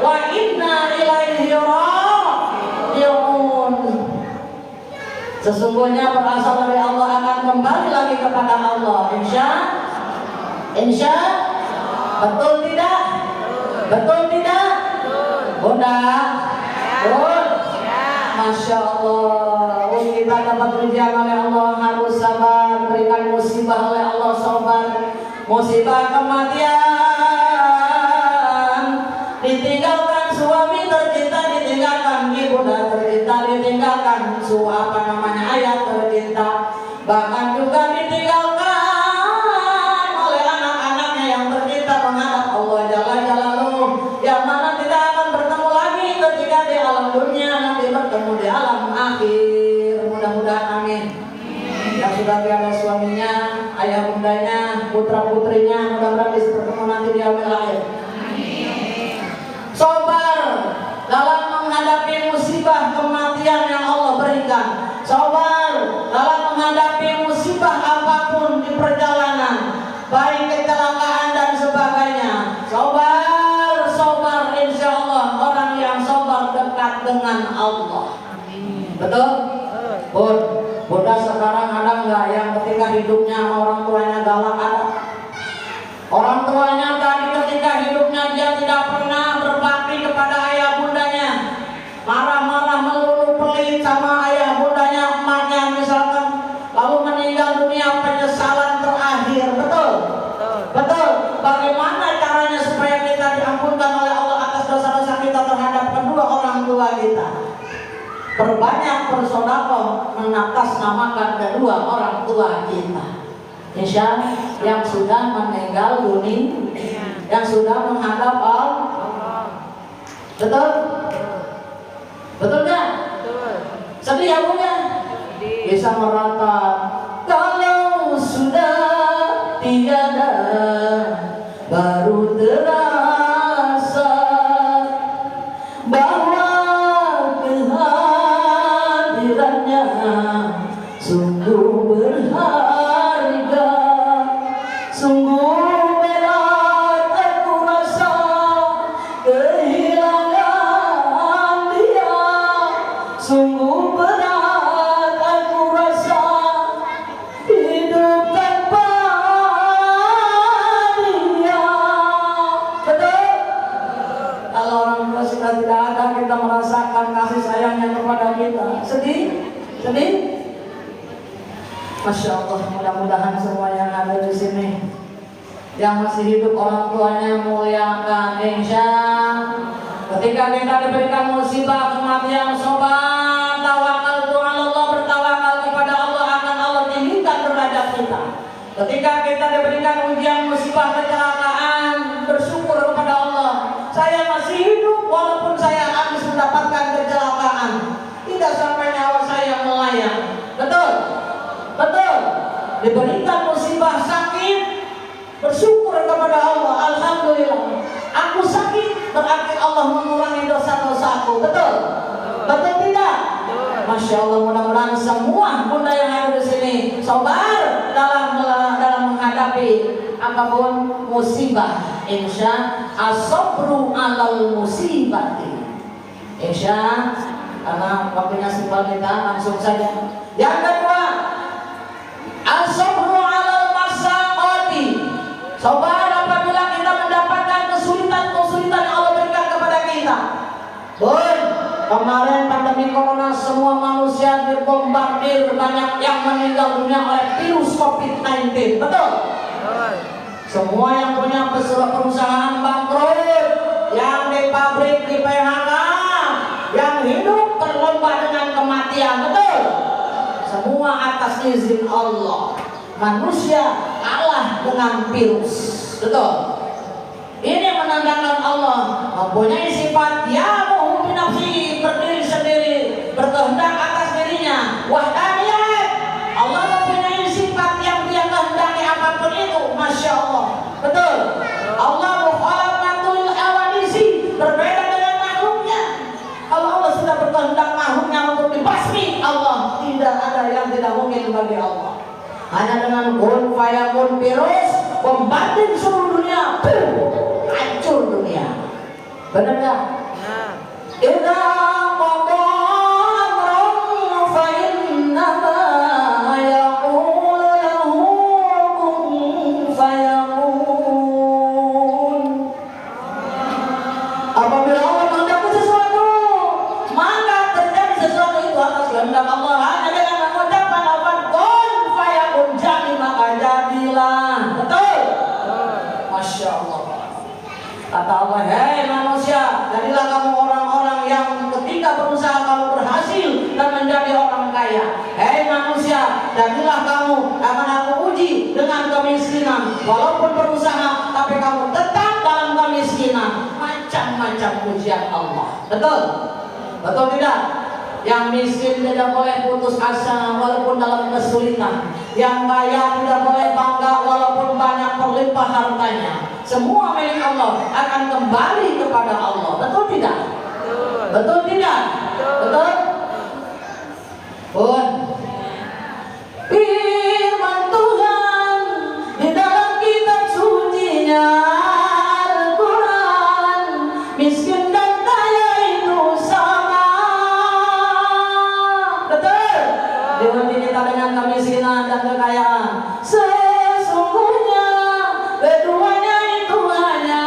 wa inna ilaihi raji'un. Sesungguhnya berasal dari Allah, akan kembali lagi kepada Allah. Insya betul tidak? Betul tidak? Bunda? Bun? Masya Allah. Kita dapat ujian oleh Allah, harus sabar. Berikan musibah oleh Allah, sabar. Musibah kematian, ditinggalkan suami tercinta, ditinggalkan ibunda tercinta, ditinggalkan ayah tercinta, bahkan juga ditinggalkan oleh anak-anaknya yang tercinta menghadap Allah Jalla Jalaluhu, yang mana tidak akan bertemu lagi ketika di alam dunia, nanti bertemu di alam akhir. Mudah-mudahan amin. Yang sudah tiada suaminya, ayah bundanya, putra putrinya, mudah-mudahan bisa bertemu nanti di alam akhir. Sabar dalam menghadapi musibah kematian yang Allah berikan. Sabar dalam menghadapi musibah apapun di perjalanan, baik kecelakaan dan sebagainya. Sabar, insya Allah orang yang sabar dekat dengan Allah. Betul? Bunda sekarang ada nggak yang ketika hidupnya orang tuanya galak? Ada. Orang tuanya tadi ketika hidupnya dia tidak pernah berbakti kepada ayah bundanya, marah-marah melulu, pelit sama ayah bundanya, emaknya misalkan, lalu meninggal dunia, penyesalan terakhir. Betul? Betul. Bagaimana caranya supaya kita diampunkan oleh Allah atas dosa-dosa kita terhadap kedua orang tua kita? Perbanyak bersedekah mengatasnamakan kedua orang tua kita. Insya yang sudah meninggal dunia, yang sudah menghadap Allah. Betul? Betul nggak? Sedih ya Bunda? Bisa merata. Kalau sudah tiada, baru terasa bahwa kehadirannya sungguh berharga, sungguh berat aku rasa kehilangan dia, sungguh berat aku rasa hidup tanpa dia. Betul? Kalau orang tua sudah tidak ada, kita merasakan kasih sayangnya kepada kita. Sedih? Masya Allah, mudah-mudahan semua yang ada di sini yang masih hidup orang tuanya muliakan. Insya ketika kita diberikan musibah kematian, sobat tawakal Tuhan Allah, bertawakal kepada Allah, akan Allah tinggikan derajat kita. Ketika kita diberikan ujian musibah kecelakaan, bersyukur kepada Allah, saya masih hidup walaupun saya habis mendapatkan kecelakaan, tidak sampai nyawa saya melayang. Betul? Betul. Diberikan musibah sakit, bersyukur kepada Allah. Alhamdulillah, aku sakit, berarti Allah mengurangi dosa-dosaku. Betul? Betul tidak? Masya Allah, mudah-mudahan semua bunda yang ada di sini sabar dalam menghadapi apapun musibah. Insya as-sabru 'alal musibati. Insya, karena waktunya simpel, kita langsung saja. Yang kedua, as-sabru 'alal masaqati. Sabar apabila kita mendapatkan kesulitan yang Allah berikan kepada kita. Kemarin pada pandemi corona semua manusia dibombardir, banyak yang meninggal dunia oleh virus COVID-19. Betul? Semua yang punya perusahaan bangkrut, yang di pabrik di PHK, yang hidup berlomba dengan kematian. Betul? Semua atas izin Allah. Manusia kalah dengan virus. Betul? Ini menandakan Allah mempunyai sifat ya mu'min nafsi, berdiri sendiri, berkehendak atas dirinya. Wahdaniyat. Allah mempunyai sifat yang dia kehendaki apapun itu. Masya Allah. Betul. Allah mukhalaqatul hawadisi, berbeda dengan makhluknya. Kalau Allah sudah berkehendak makhluknya untuk dibasmi, Allah tidak ada yang tidak mungkin bagi Allah. Hanya dengan kun fayakun virus bombardir seluruh dunia, hancur dunia. Benar nggak? Idza qada amran fa innama yaqulu lahu kun fayakun. Apabila Allah menghendaki sesuatu, maka terjadi sesuatu itu atas kehendak Allah. Hanya dengan mengucapkan lafaz kun fayakun, jadi maka jadilah. Betul? Masya Allah. Kata Allah, hei manusia, jadilah kamu orang-orang yang ketika berusaha kamu berhasil dan menjadi orang kaya. Hei manusia, jadilah kamu akan aku uji dengan kemiskinan. Walaupun berusaha, tapi kamu tetap dalam kemiskinan. Macam-macam ujian Allah. Betul? Betul tidak? Yang miskin tidak boleh putus asa walaupun dalam kesulitan. Yang kaya tidak boleh bangga walaupun banyak berlimpah hartanya. Semua milik Allah akan kembali kepada Allah. Betul tidak? Betul tidak? Betul? Pun firman Tuhan di dalam kitab sucinya Al-Quran, miskin dan kaya itu sama. Betul? Diuji kita dengan kemiskinan dan kekayaan. Sesungguhnya keduanya itu hanya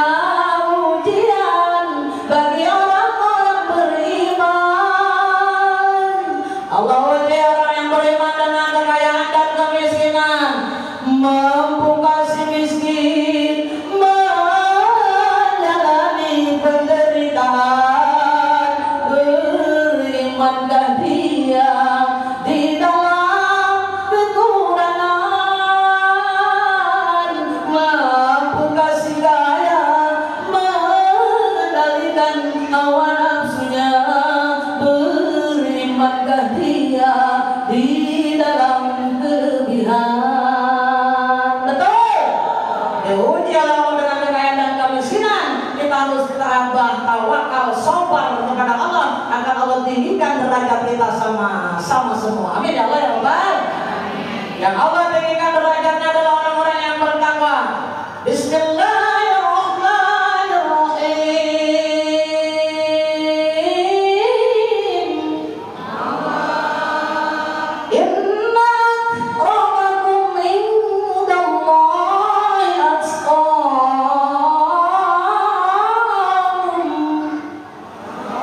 ujian bagi orang-orang beriman. Allah uji orang yang beriman dengan kekayaan dan kemiskinan, mampu kasih miskin menjalani penderitaan, berimankah dia di dalam kekurangan, mampu kasih kaya mengendalikan hawa nafsunya, berimankah dia di dalam kelebihan. Betul? Diuji Allah dengan kekayaan dan kemiskinan, kita harus tabah, tawakal, sabar kepada Allah, akan Allah tinggikan derajat kita sama semua. Amin ya Allah ya Rabbal. Yang Allah tinggikan derajatnya adalah orang-orang yang bertakwa. Bismillahirrahmanirrahim. Inna akramakum indallahi atqakum.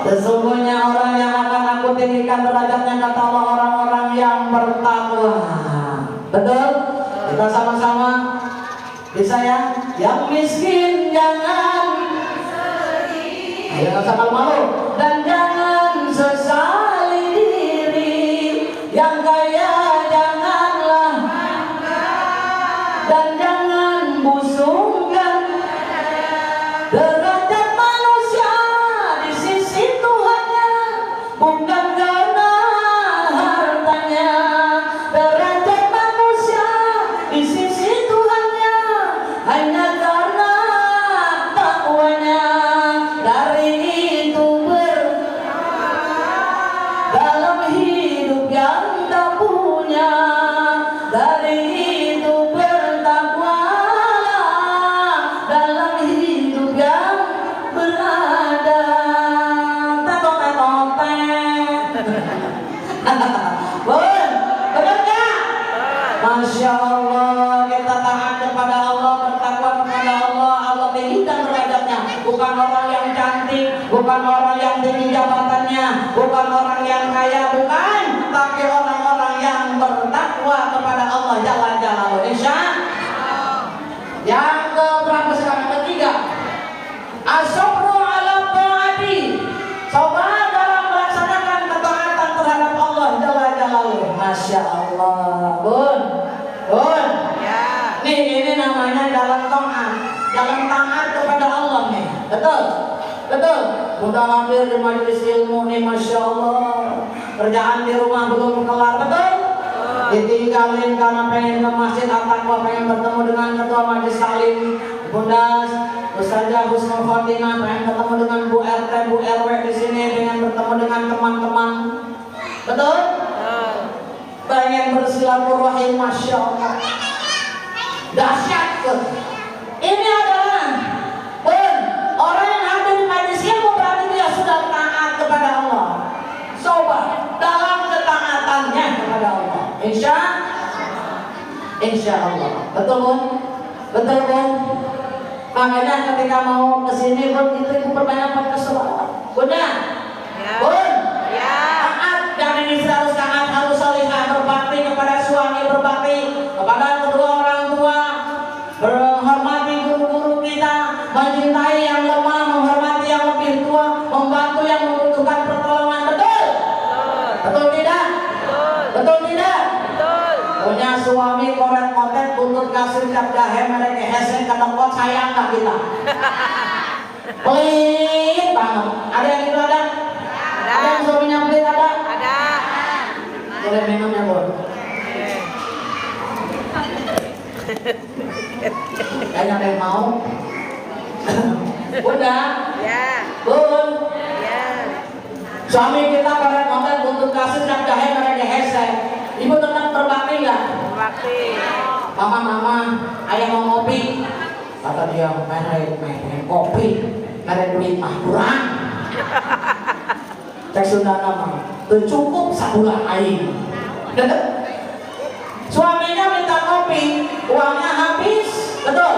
Sesungguhnya orang yang akan aku tinggikan derajatnya, kata Allah, orang-orang yang bertakwa. Betul? Kita sama-sama bisa ya? Yang miskin jangan sedih, jangan sama malu, dan jangan sesali diri. Yang kaya janganlah bangga, dan jangan busungkan derajat manusia di sisi Tuhannya, bukan karena hartanya. Derajat manusia di sisi Tuhannya hanya karena takwanya. Dari itu dalam hidup yang tak punya, dari itu bertakwalah dalam hidup yang berada. Benar nggak? Masya Allah, kita taat kepada Allah, bertakwa kepada Allah, Allah tinggikan derajatnya. bukan orang yang cantik, bukan orang yang tinggi jabatannya, bukan orang yang kaya, bukan, tapi orang-orang yang bertakwa kepada Allah Jalla Jalaluhu. Insya yang keberapa sekarang? Ketiga, as-sabru ala ta'ati, sabar dalam melaksanakan ketaatan terhadap Allah Jalla Jalaluhu. Masya Allah, bun. Nih ini namanya dalam taat, dalam taat kepada Allah nih. Betul. Udah hampir di majelis ilmu nih, masya Allah. Kerjaan di rumah belum kelar, betul. Ditinggalin karena pengen ke masjid At-Taqwa, pengen bertemu dengan ketua majelis salim Bunda Ustazah Husnul Khotimah, pengen ketemu dengan Bu RT, Bu RW di sini, pengen bertemu dengan teman-teman, betul? Pengen bersilaturahim, masya Allah. Dahsyat tuh. Ini adalah orang yang hadir di majelis ilmu, berarti dia sudah taat kepada Allah. Sobat dalam ketaatannya kepada Allah. Insya Allah. Betul Bun? Makanya ketika mau kesini Bun, itu perbanyak pakai selawat. Bunda? Bun? Taat, dan ini harus taat, harus salihah, berbakti kepada suami, berbakti kepada kedua orang tua, menghormati guru-guru kita, mencintai yang lemah, menghormati yang lebih tua, membantu yang membutuhkan pertolongan. Betul tidak? Punya suami koret-kotet, buntut kasih cap jahe, mereka hesen ketengkot, sayang gak kita? Pelit banget. Ada yang gitu ada? Ada yang suaminya pelit ada? Boleh minum ya Bun? Kayaknya ada yang mau? Bunda? Bun? Suami kita koret-kotet, buntut kasih cap jahe, mereka hesen. Ibu tetap berbakti nggak? Berbakti. Mama, ayah mau ngopi. Kata dia, main kopi, ada duit mah kurang. Cek Sunda nama, cukup sebulan air. Suaminya minta kopi, uangnya habis, betul.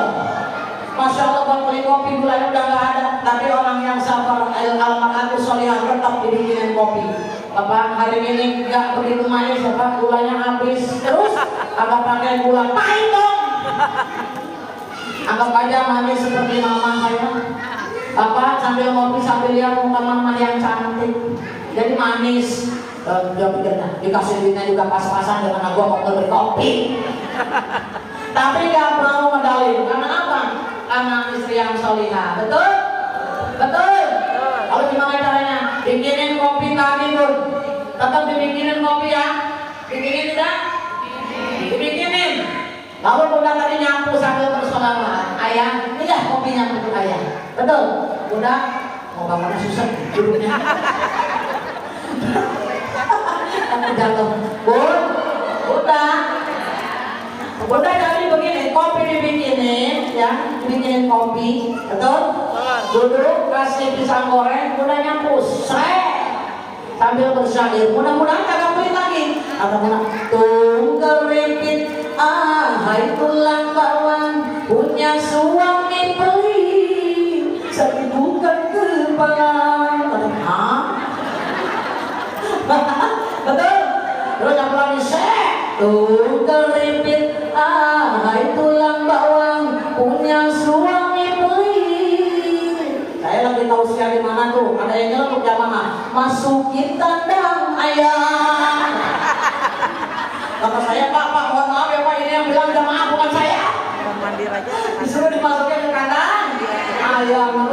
Masya Allah, buat beli kopi gulanya udah nggak ada. Tapi orang yang sabar, al-mar'atu sholihah, tetap dibikinin kopi. Bapak hari ini nggak begitu manis, Bapak gulanya habis. Terus agak pakai gula pahit dong. Anggap aja manis seperti mama saya. Bapak sambil ngopi sambil lihat muka mama yang cantik, jadi manis. Dia pikirnya dikasih duitnya juga pas-pasan dengan gua mau beli kopi. Tapi nggak mau medali. Karena apa? Karena istri yang sholihah. Betul? Kalau gimana caranya? Bikinin kopi tadi Bun. Tetap dibikinin kopi ya. Bikinin tidak? Dibikinin. Lalu Bunda tadi nyapu sambil bersolawat. Ayah, ini dah kopinya untuk ayah. Betul? Bunda, mau bangunnya susah duduknya. Aku jatuh. Bunda jadi begini, kopi dibikinin, ya, dibikinin kopi, betul? Duduk, kasih pisang goreng, Bunda nyapu, sambil bersyair. Mudah-mudahan kagak pelit lagi. Kata Bunda, tunggal repit, hai tulang bawang, punya suami pelit, sakit bukan kepala. Betul? Terus yang lagi tunggal repit, hai tulang bawang, punya suami pelit. Saya lagi tausiah di mana tuh? Ada yang nyeletuk jamaah, masukin tandang ayam. Kata saya, Pak, mohon maaf ya Pak, ini yang bilang jamaah bukan saya. Mandir aja. Disuruh dimasukin ke kandang ayam.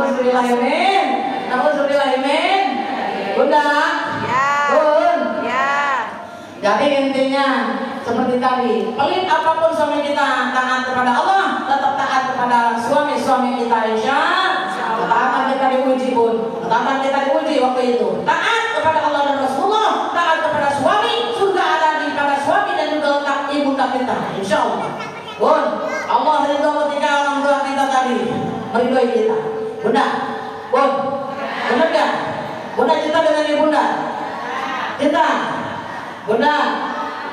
Nauzubillahimin. Bunda? Bun? Jadi intinya seperti tadi, pelit apapun suami kita, taat kepada Allah, tetap taat kepada suami-suami kita. Insya Allah ketaatan kita diuji Bun. Ketaatan kita diuji waktu itu. Taat kepada Allah dan Rasulullah, taat kepada suami, surga ada di pada suami dan juga letak ibunda kita. Insya Allah Bun, Allah ridho ketika orang tua kita tadi meridhoi kita. Bunda, Bun, benar gak? Bunda cinta dengan ibunda? Cinta? Bunda,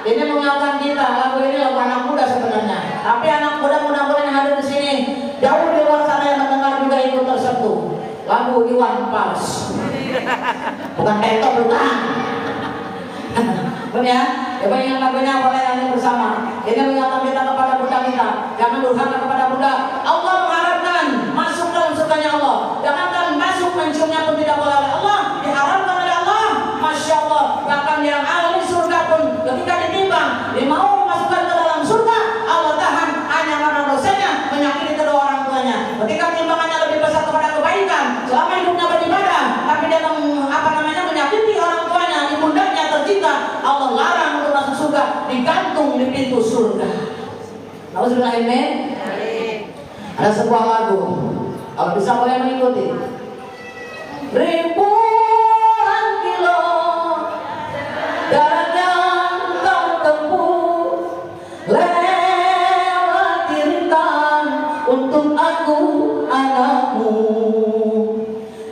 ini mengingatkan kita, lagu ini lagu anak muda sebenarnya. Tapi anak muda mudah-mudahan yang hadir di sini jauh di luar sana yang mendengar juga ikut tersentuh. lagu Iwan Fals. Bukan Eto, bukan. Benar ya? Coba ingat lagunya boleh nyanyi bersama. Ini mengingatkan kita kepada Bunda kita. Jangan durhaka kepada Bunda. Allah mengharapkan masuk dalam surganya Allah. Jangankan masuk, menciumnya pun tidak boleh oleh Allah. Diharamkan oleh Allah. Masya Allah. Bahkan yang ahli surga pun ketika ditimbang, dia mau memasukkan ke dalam surga, Allah tahan hanya karena dosanya menyakiti kedua orang tuanya. Ketika timbangannya lebih besar kepada kebaikan, selama hidupnya beribadah, tapi dia menyakiti orang tuanya, ibundanya tercinta, Allah larang untuk masuk surga, digantung di pintu surga. Nauzubillah, amin. Ada sebuah lagu, kalau bisa boleh mengikuti. Ribuan kilo darat yang kau tempuh, lewati rintangan untuk aku anakmu.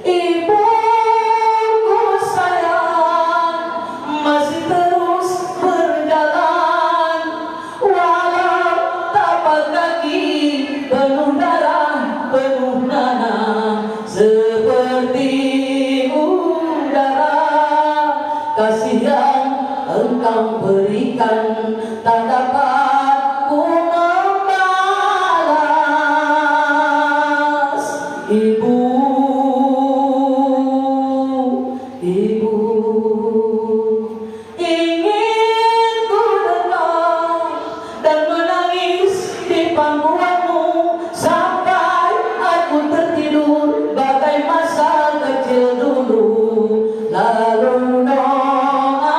Ibuku sayang masih terus berjalan, walau tapak kaki penuh darah, penuh nanah, seperti udara. Kasih yang engkau berikan tak dapat ku membalas. Ibu, ibu, ingin ku datang dan menangis di pangkuanmu sampai aku tertidur bagai masa kecil dulu. Lalu doa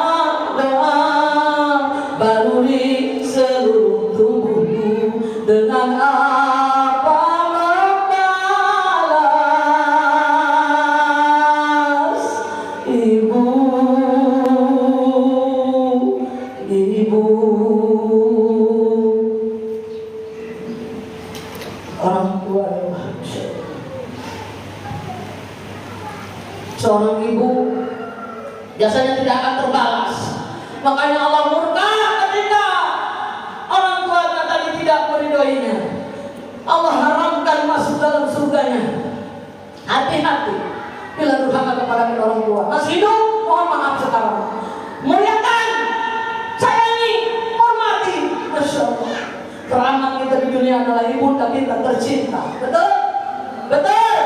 baru di seluruh tubuhku, dengan apa membalas. Ibu, ibu. Orang tua adalah seorang ibu biasanya tidak akan terbalas. Makanya Allah murka ketika orang tua tadi tidak meridhoinya. Allah haramkan masuk dalam surganya. Hati-hati bila durhaka kepada kedua orang tua. Masih hidup, mohon maaf sekarang. Muliakan, sayangi, hormati. Masya Allah. Teramat kita di dunia adalah ibunda kita tercinta. Betul? Betul?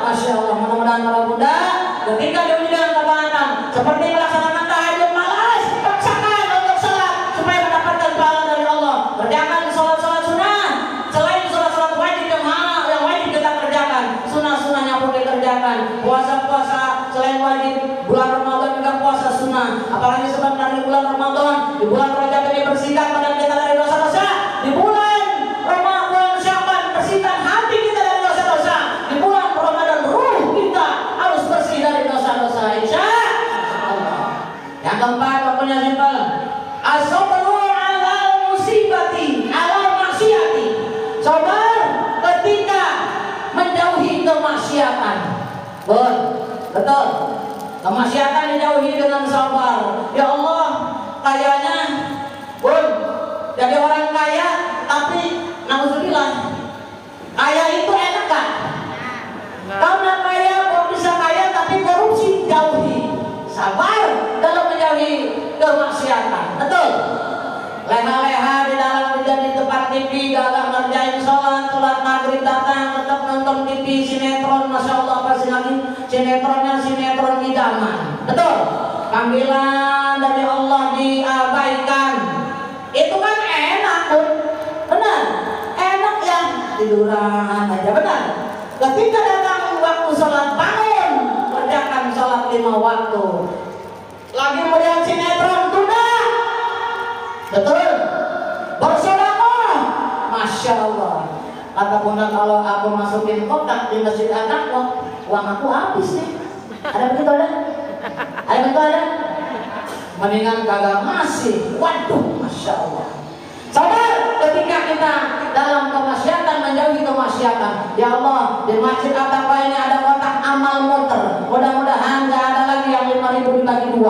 Masya Allah. Mudah-mudahan para bunda ketika dia menjalankan kebaikan seperti melaksanakan tahajud malas, paksakan untuk sholat supaya mendapatkan pahala dari Allah. Kerjakan sholat-sholat sunnah, selain sholat-sholat wajib yang wajib kita kerjakan, sunnah-sunnahnya pun dikerjakan. Puasa-puasa selain wajib, bulan Ramadan juga puasa sunnah. Apalagi sebab dari bulan Ramadan, di bulan Rajab ini bersihkan badan kita dari dosa-dosa. Di bulan Ramadan Sya'ban bersihkan hati kita dari dosa-dosa. Di bulan Ramadan ruh kita harus bersih dari dosa-dosa, insya Allah. Yang keempat, pokoknya simpel. As-sabru 'alal musibati, 'alal maksiati. Sabar ketika menjauhi kemaksiatan. Betul. Kemaksiatan dijauhi dengan sabar. Ya Allah, kayaknya jadi orang kaya, tapi nauzubillah, kaya itu enak kan? Karena kaya kok bisa kaya tapi korupsi, jauhi. Sabar dalam menjauhi kemaksiatan. Betul. Leha-leha di dalam di tempat TV, galak ngerjain sholat maghrib datang tetap nonton TV sinetron. Masya Allah, apa sih lagi sinetronnya, sinetron idaman. Betul. Panggilan dari Allah diabaikan. Itu kan enak pun, benar. Enak yang tiduran aja, benar. Ketika datang waktu sholat, bangun, kerjakan sholat 5 waktu. Lagi melihat sinetron, tunda. Betul. Bersedekah, masya Allah. Kata bunda, kalau aku masukin kotak di masjid anak lo, uang aku habis nih. Ada begitu ada? Ada begitu ada? Mendingan kagak masih. Waduh, masya Allah. Sabar ketika kita dalam kemaksiatan, menjauhi kemaksiatan. Ya Allah, di masjid apa ini ada kotak amal muter. Mudah-mudahan nggak ada lagi yang 5.000 dibagi 2.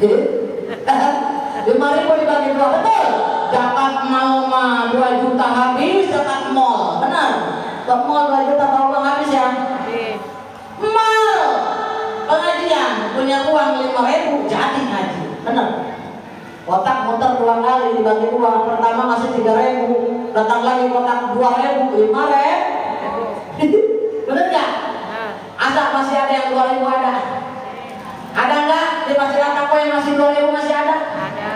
5.000 dibagi 2, betul. Zakat mau mah 2 juta habis, zakat mall, benar. Ke mall 2 juta bawa habis ya. benar. Kotak muter 2 kali dibagi 2. Pertama ngasih 3.000, datang lagi kotak 2.000, 5.000. Bener nggak? Asa masih ada yang 2.000 ada? Ada nggak di masyarakat aku yang masih 2.000 masih ada? Ada.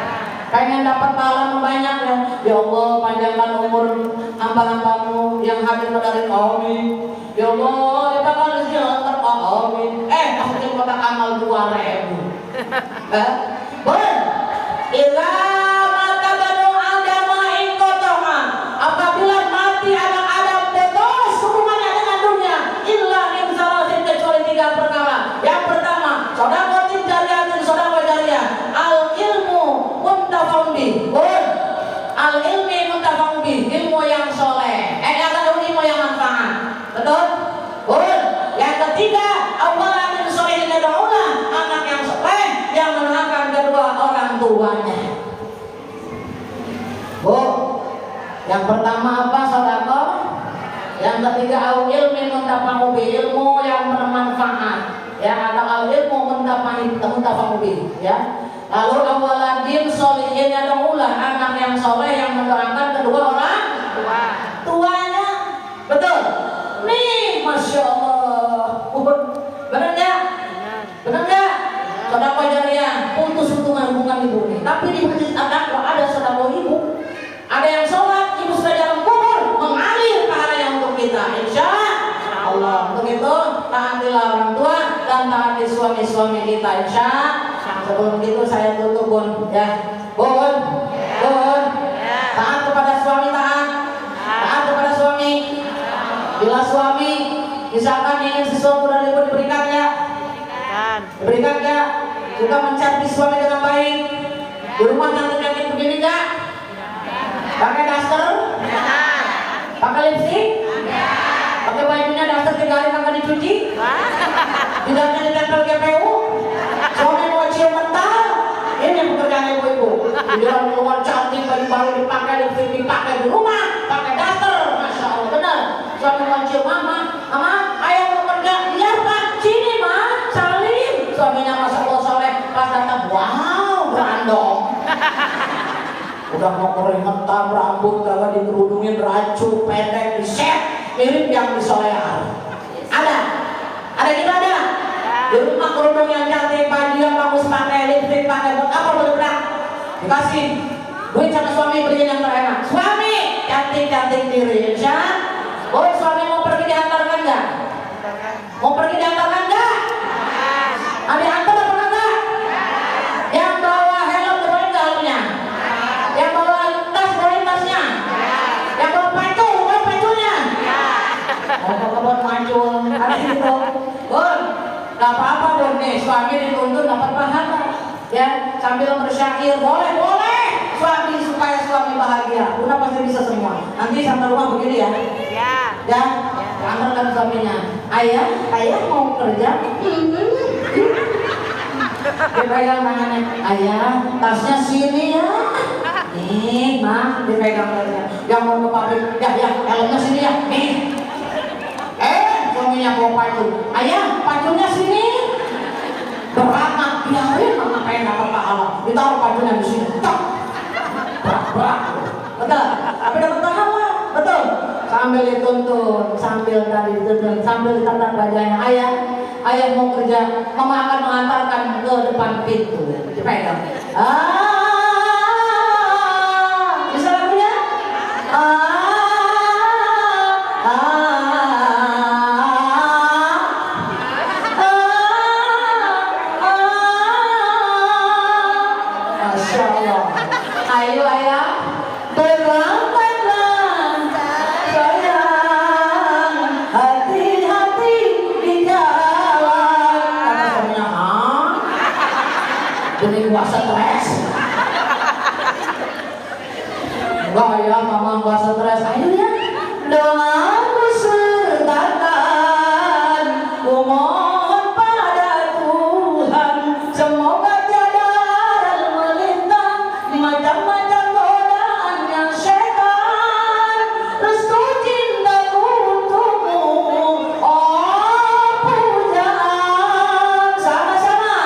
Pengen dapat pahala banyak ya? Ya Allah, panjangkan umur hamba-hambamu yang hadir dari kami. Ya Allah, limpahkan rezeki lengkap kami. Masukin kotak amal 2.000. Boleh? Ila mata banu Adam ingkotoma. Apabila mati anak Adam putus hubungannya dengan dunia, illa min salasin, kecuali 3 perkara. Yang pertama, sedaqatin jariyatin, sedekah jariyah. Al ilmu muntafa'un bih. Al ilmi muntafa'un bih, ilmu yang soleh. Ilmu yang manfaat. Betul? Yang ketiga, awalan min sholihin yad'una, anak yang soleh yang mendoakan kedua orang tuanya. Yang pertama apa? Sedekah. Yang ketiga, au ilmi muntafa'un bih, ilmu yang bermanfaat. Ya, ada al ilmu muntafa'un bih, ya. Lalu awaladin sholihin yad'una, anak yang soleh yang mendoakan kedua orang tuanya. Betul? Nih, Masya Allah. Benar nggak? Benar nggak? Sedekah jariyah, putus hubungan ibu nih. Tapi di masjid Al-Aqsa ada sedekah ibu. Ada yang sholat, ibu sudah dalam kubur, mengalir pahalanya untuk kita. Insya Allah. Untuk itu, taatilah orang tua dan taati suami-suami kita. Insya Allah. Sebelum itu saya tutup, Bun. Ya, Bun. Taat kepada suami, taat kepada suami. Bila suami misalkan ingin sesuatu dari ibu, diberikan ya? Diberikan ya? Juga mencari suami dengan baik. Di rumah nanti begini enggak? Pakai daster? Pakai lipstick? Pakai bajunya daster 3 hari kagak dicuci? Tidak ditempel GPU? Suami mau cium mental? Ini pekerjaan ibu-ibu. Di dalam keluar cantik, baju baru dipakai, lipstick dipakai, di rumah pakai daster. Masya Allah, benar. Suami mau cium mama, ayah mau kerja, iya Pak, sini Ma, salim. Suaminya Masya Allah soleh, pas datang, wow, berandong. Udah mau keringetan, rambut kagak dikerudungin, rancu, pendek, diset, mirip yang disolehan. Ada gitu ada. Di rumah kerudung yang cantik, baju yang bagus, pakai lipstick, pakai buat apa bener-bener? Dikasih duit sama suami, beliin yang terenak. Suami cantik diri, insya. Suami mau pergi diantarkan nggak? Mau pergi diantarkan nggak? Diantar apa enggak? Yang bawa helm bawain nggak helmnya? Yang bawa tas bawain tasnya? Yang bawa pacu bawain pacunya? Bawa pacu, ada gitu. Gak apa-apa dong nih, suami dituntut dapat pahala. Ya, sambil bersyair, boleh. Suami supaya suami bahagia. Bunda pasti bisa semua. Nanti sampai rumah begini ya. Ya, antarkan suaminya. Ayah mau kerja. Dipegang tangannya. Ayah, tasnya sini ya. Nih, Ma, dipegang tangannya. Yang mau ke pabrik, ya, helmnya sini ya. Nih. Suaminya bawa pacu. Ayah, pacunya sini. Berat, Ma. Biarin Mama pengen dapat pahala. Ditaruh pacunya di sini. Berat. Betul. Tapi dapat pahala. Betul. Sambil dituntun, sambil ditatap wajahnya. Ayah mau kerja. Mama akan mengantarkan ke depan pintu. Dipegang. Bisa lagunya? Masya Allah. Ayo ayah, berangkatlah sayang, hati-hati di jalan. Kata suaminya, jadi gua stres. Enggak ya, Mama gua stres. Ayo ya, doaku sertakan, ku mohon pada Tuhan, semoga tiada melintang macam-macam godaan yang setan. Restu cintaku untukmu, oh pujaan. Sama-sama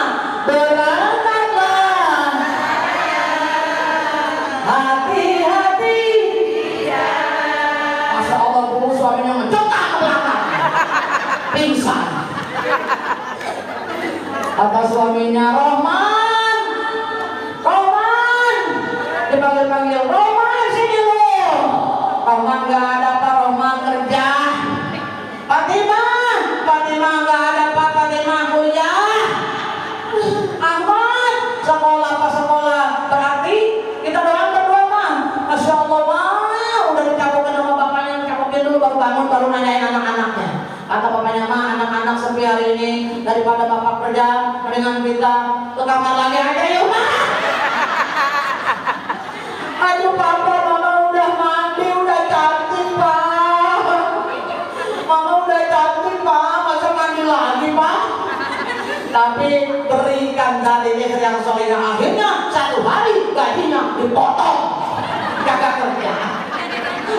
berangkatlah Kata suaminya, Rohman, Rohman, dipanggil-panggil, Rohman sini lu. Rohman gak ada Pak, Rohman kerja. Fatimah, Fatimah gak ada Pak, Fatimah kuliah. Ahmad, sekolah apa sekolah? Berarti kita doang berdua mah. Masya Allah mah, udah dicapokin sama bapaknya, dicapokin dulu baru bangun, baru nanyain anak-anaknya. Kata bapaknya mah, anak-anak sepi hari ini, daripada bapak kerja, mendingan kita ke kamar lagi aja yuk mah. Aduh papa, mama udah mandi, udah cantik pak. Mama udah cantik pak, masa mandi lagi pak? Tapi berikan tadi istri yang solehah, akhirnya satu hari gajinya dipotong, kagak kerja.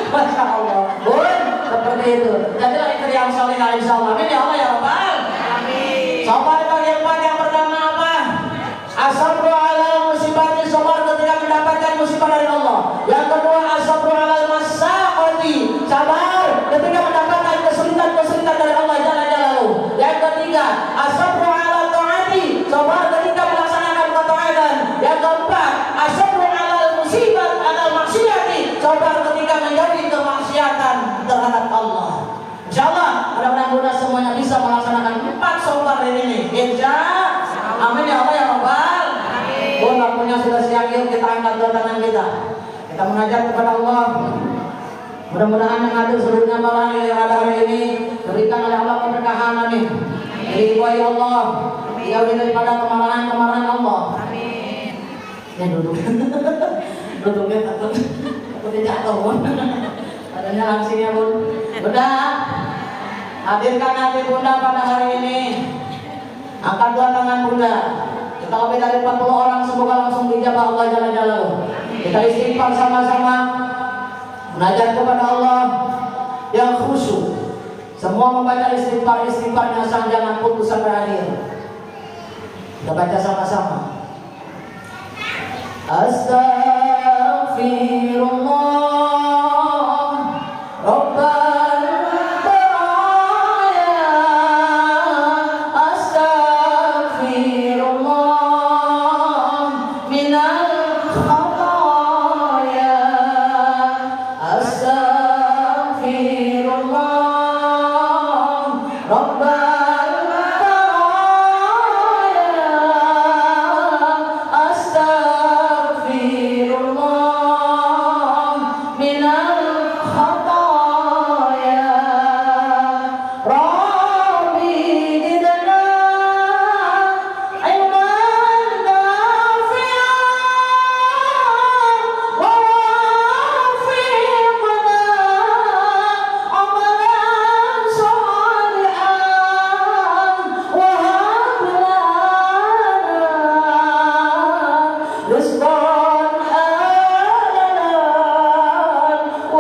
Masya Allah, bun, seperti itu. Jadilah istri yang solehah insya Allah. Amin ya Allah ya Rabbal. Amin. Sobat bagian yang pertama apa? Asabru ala musibati, sabar ketika mendapatkan musibah dari Allah. Yang kedua asabru ala masaqati, sabar ketika mendapatkan kesulitan-kesulitan dari Allah Jalla Jalaluhu. Yang ketiga asabru ala taati, sabar ketika melaksanakan ketaatan. Yang keempat asabru ala musibat ala maksiati, sabar ketika menjadi kemaksiatan terhadap Allah. Insyaallah mudah-mudahan kita semuanya bisa melaksanakan 4 sabar ini. Amin ya Allah ya Rabbal. Amin. Waktunya sudah siang, yuk kita angkat dua tangan kita. Kita munajat kepada Allah. Mudah-mudahan yang hadir seluruhnya malam yang ada hari ini diberikan oleh Allah keberkahan. Amin. Diridhoi Allah. Jauhi daripada kemarahan-kemarahan Allah. Amin. Ya duduk. Duduknya takut jatuh. Adanya langsing ya bun. Bunda, hadirkan hati bunda pada hari ini. Angkat dua tangan bunda. Kita lebih dari 40 orang, semoga langsung dijabah Allah Jalla Jalaluhu. Kita istighfar sama-sama, munajat kepada Allah yang khusyuk. Semua membaca istighfarnya sang jangan putus sampai akhir. Kita baca sama-sama. Astaghfirullah Rabbal baraya. Astaghfirullah minal khataya. Astaghfirullah Rabbal baraya. Astaghfirullah minal khataya. Rabbi zidna ilman nafi'an wa wafiqna amalan salihan wa hab lana rizqan halalan wa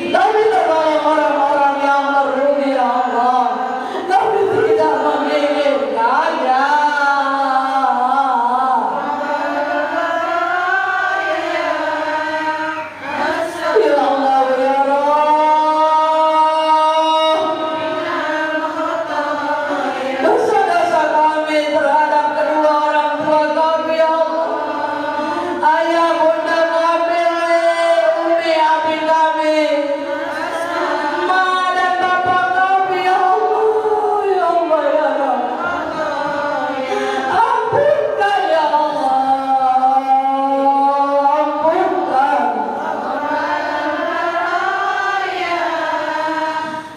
Kami tergolong orang-orang yang merugi ya Allah. Kami tidak menginginkannya. Ya Allah ya Rabb, dosa-dosa kami terhadap kedua orang tua kami ya Allah. Ayah bunda kami, umi abi kami, ma dan bapak kami ya Allah ya Allah ya Rabb. Ampunkan ya Allah, ampunkan.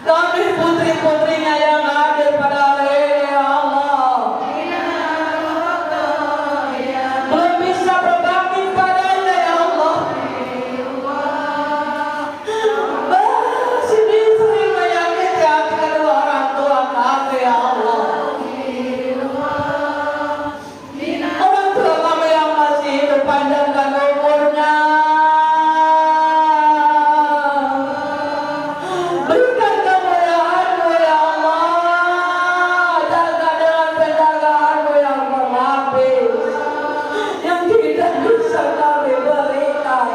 Kami putri-putrinya yang hadir pada hari ini ya Allah, belum bisa berbakti padanya ya Allah. Masih sering menyakiti hati kedua orang tua kami ya Allah. Orang tua kami yang masih hidup, panjangkan umurnya. Berikan kemuliaan-Mu ya Allah. Jaga dengan penjagaan-Mu yang berlapis, yang tidak bisa kami berikan.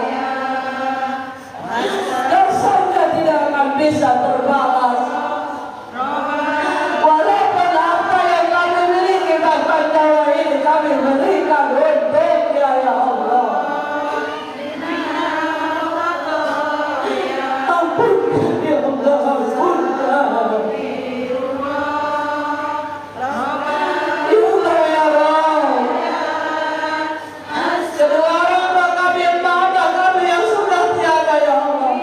Dosanya tidak akan bisa terbalas. Walaupun apa yang kami miliki, bahkan nyawa ini kami berikan untuknya ya Allah. Ampunkan ya Allah, ampunkan. Ya Allah ya Rabb, kedua orang tua kami, bapak kami yang sudah tiada ya Allah,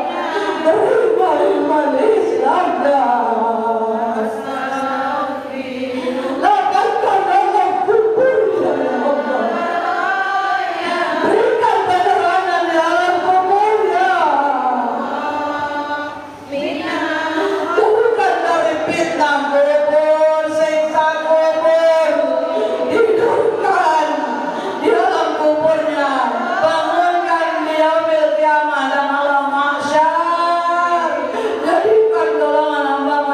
terima iman Islamnya. Lapangkan Allah kuburnya ya Allah. Berikan penerangan di alam kuburnya. Jauhkan dari fitnah kubur, siksa kubur. Hidupkan di alam kuburnya. Bangunkan di yaumil qiyamah dan alam mahsyar. Jadikan golongan hamba-Mu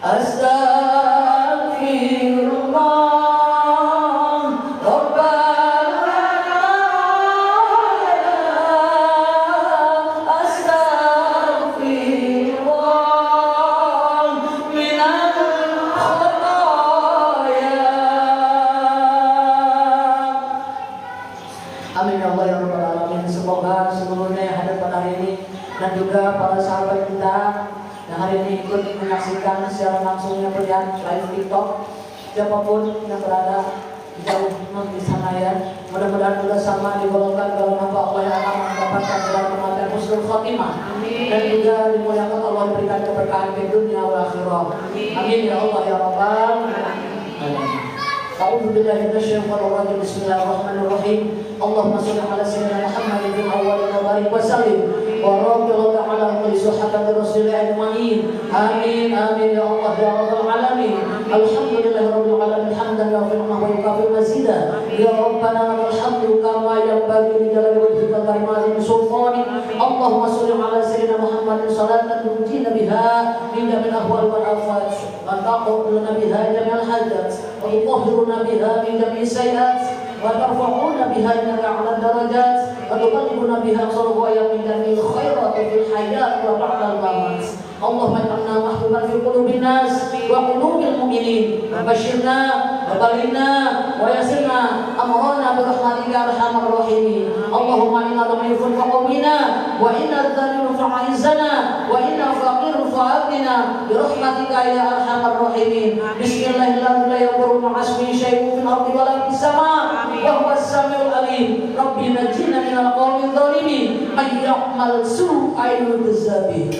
Astaghfirullah Rabbana astaghfirullah minal khotaya. Amin ya Allah ya Rabbal Alamin. Semoga seluruhnya yang hadir pada hari ini dan juga para sahabat kita yang hari ini ikut menyaksikan secara langsungnya melihat live TikTok, siapapun yang berada jauh di sana ya, mudah-mudahan kita sama digolongkan dalam nama Allah yang akan mendapatkan dalam kematian husnul khotimah dan juga dimuliakan Allah berikan keberkahan di dunia wal akhirah. Amin ya Allah ya Rabbal Alamin. أعوذ بالله من الشيطان الرجيم بسم الله الرحمن الرحيم اللهم صل على سيدنا محمد في الأول وبارك وسلم ورضي الله تعالى عن كل صحابة رسول الله أجمعين آمين آمين يا الله يا رب العالمين الحمد لله رب العالمين حمدا يغفرنا ويكافئ مزيدا يا ربنا لك الحمد كما ينبغي لجلال وجهك وكريم سلطانك اللهم صل على سيدنا محمد صلاة تنجينا بها من جميع الأهوال والآفات وتقضي لنا بها جميع الحاجات وتطهرنا بها من جميع السيئات وترفعون بها إنك على الدرجات وتقلبنا بها صلوا من جميع الخيرات في الحياة وبعد الممات اللهم اجعلنا محبوبا في قلوب الناس وقلوب المؤمنين وبشرنا وبلغنا ويسرنا أمرنا برحمتك يا أرحم الراحمين اللهم إنا ضعيف فقوينا وإنا ذليل فأعزنا وإنا فقير فأغننا برحمتك يا أرحم الراحمين بسم الله الذي لا يضر مع اسمه شيء في الأرض ولا في السماء وهو السميع العليم ربي نجنا من القوم الظالمين من يعمل سوءا يجزى به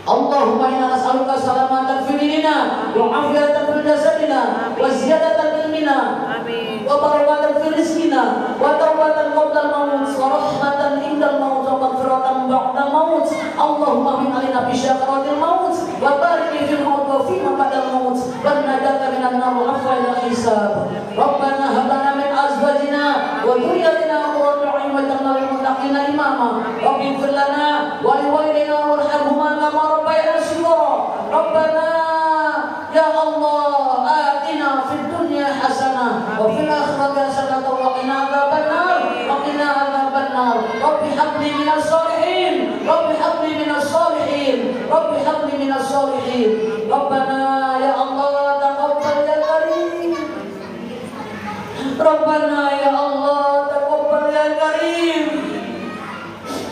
اللهم إنا نسألك سلامة في ديننا وعافية في جسدنا وزيادة في علمنا وبركة في رزقنا وتوبة قبل الموت ورحمة عند الموت ومغفرة بعد الموت اللهم اغفر علينا بشكرات الموت وبارك في الموت وفيما بعد الموت والنجاة من النار والعفو إلى الحساب ربنا هب لنا من أزواجنا وذريتنا قرة أعين واجعلنا للمتقين إماما رب اغفر لنا ولوالدينا وارحمهما كما ربيانا صغارا ربنا يا الله آتنا في الدنيا حسنة وفي الآخرة حسنة وقنا عذاب النار وقنا عذاب النار رب هب لي من الصالحين رب هب لي من الصالحين رب هب لي من الصالحين ربنا يا الله تقبل يا كريم ربنا يا الله تقبل يا كريم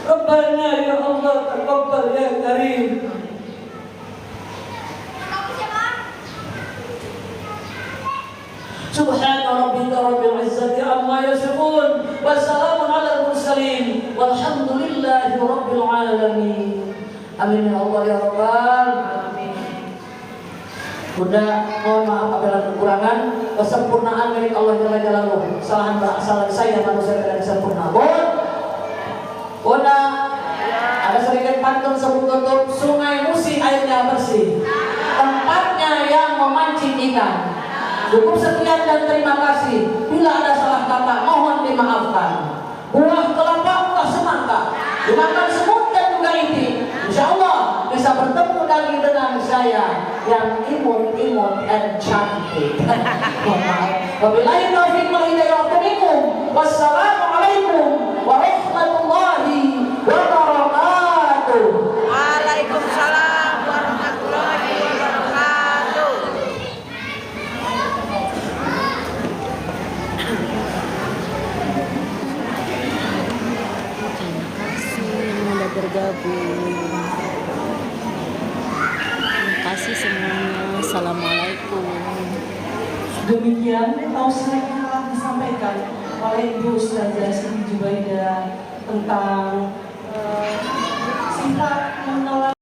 ربنا يا الله تقبل يا كريم سبحان ربك رب العزة عما يصفون وسلام على المرسلين والحمد لله رب العالمين amin ya Allah ya Rabbal Alamin. Bunda mohon maaf apabila kekurangan, kesempurnaan milik Allah Jalla Jalaluhu. Kesalahan berasal dari saya manusia tidak sempurna. Bunda ada sedikit pantun sebut tutup Sungai Musi airnya bersih, tempatnya yang memancing ikan. Cukup sekian dan terima kasih. Bila ada salah kata mohon dimaafkan. Buah kelapa, buah semangka, dimakan semut dan juga inti. Insya Allah bisa bertemu lagi dengan saya yang imut dan cantik. Wabillahi taufiq wal hidayah. Wassalamualaikum warahmatullahi wabarakatuh. Waalaikumsalam warahmatullahi wabarakatuh. Terima kasih yang udah bergabung. Terima kasih semuanya. Assalamualaikum. Demikian tausiah yang telah disampaikan oleh Ibu Ustazah Siti Jubaida tentang sifat menolak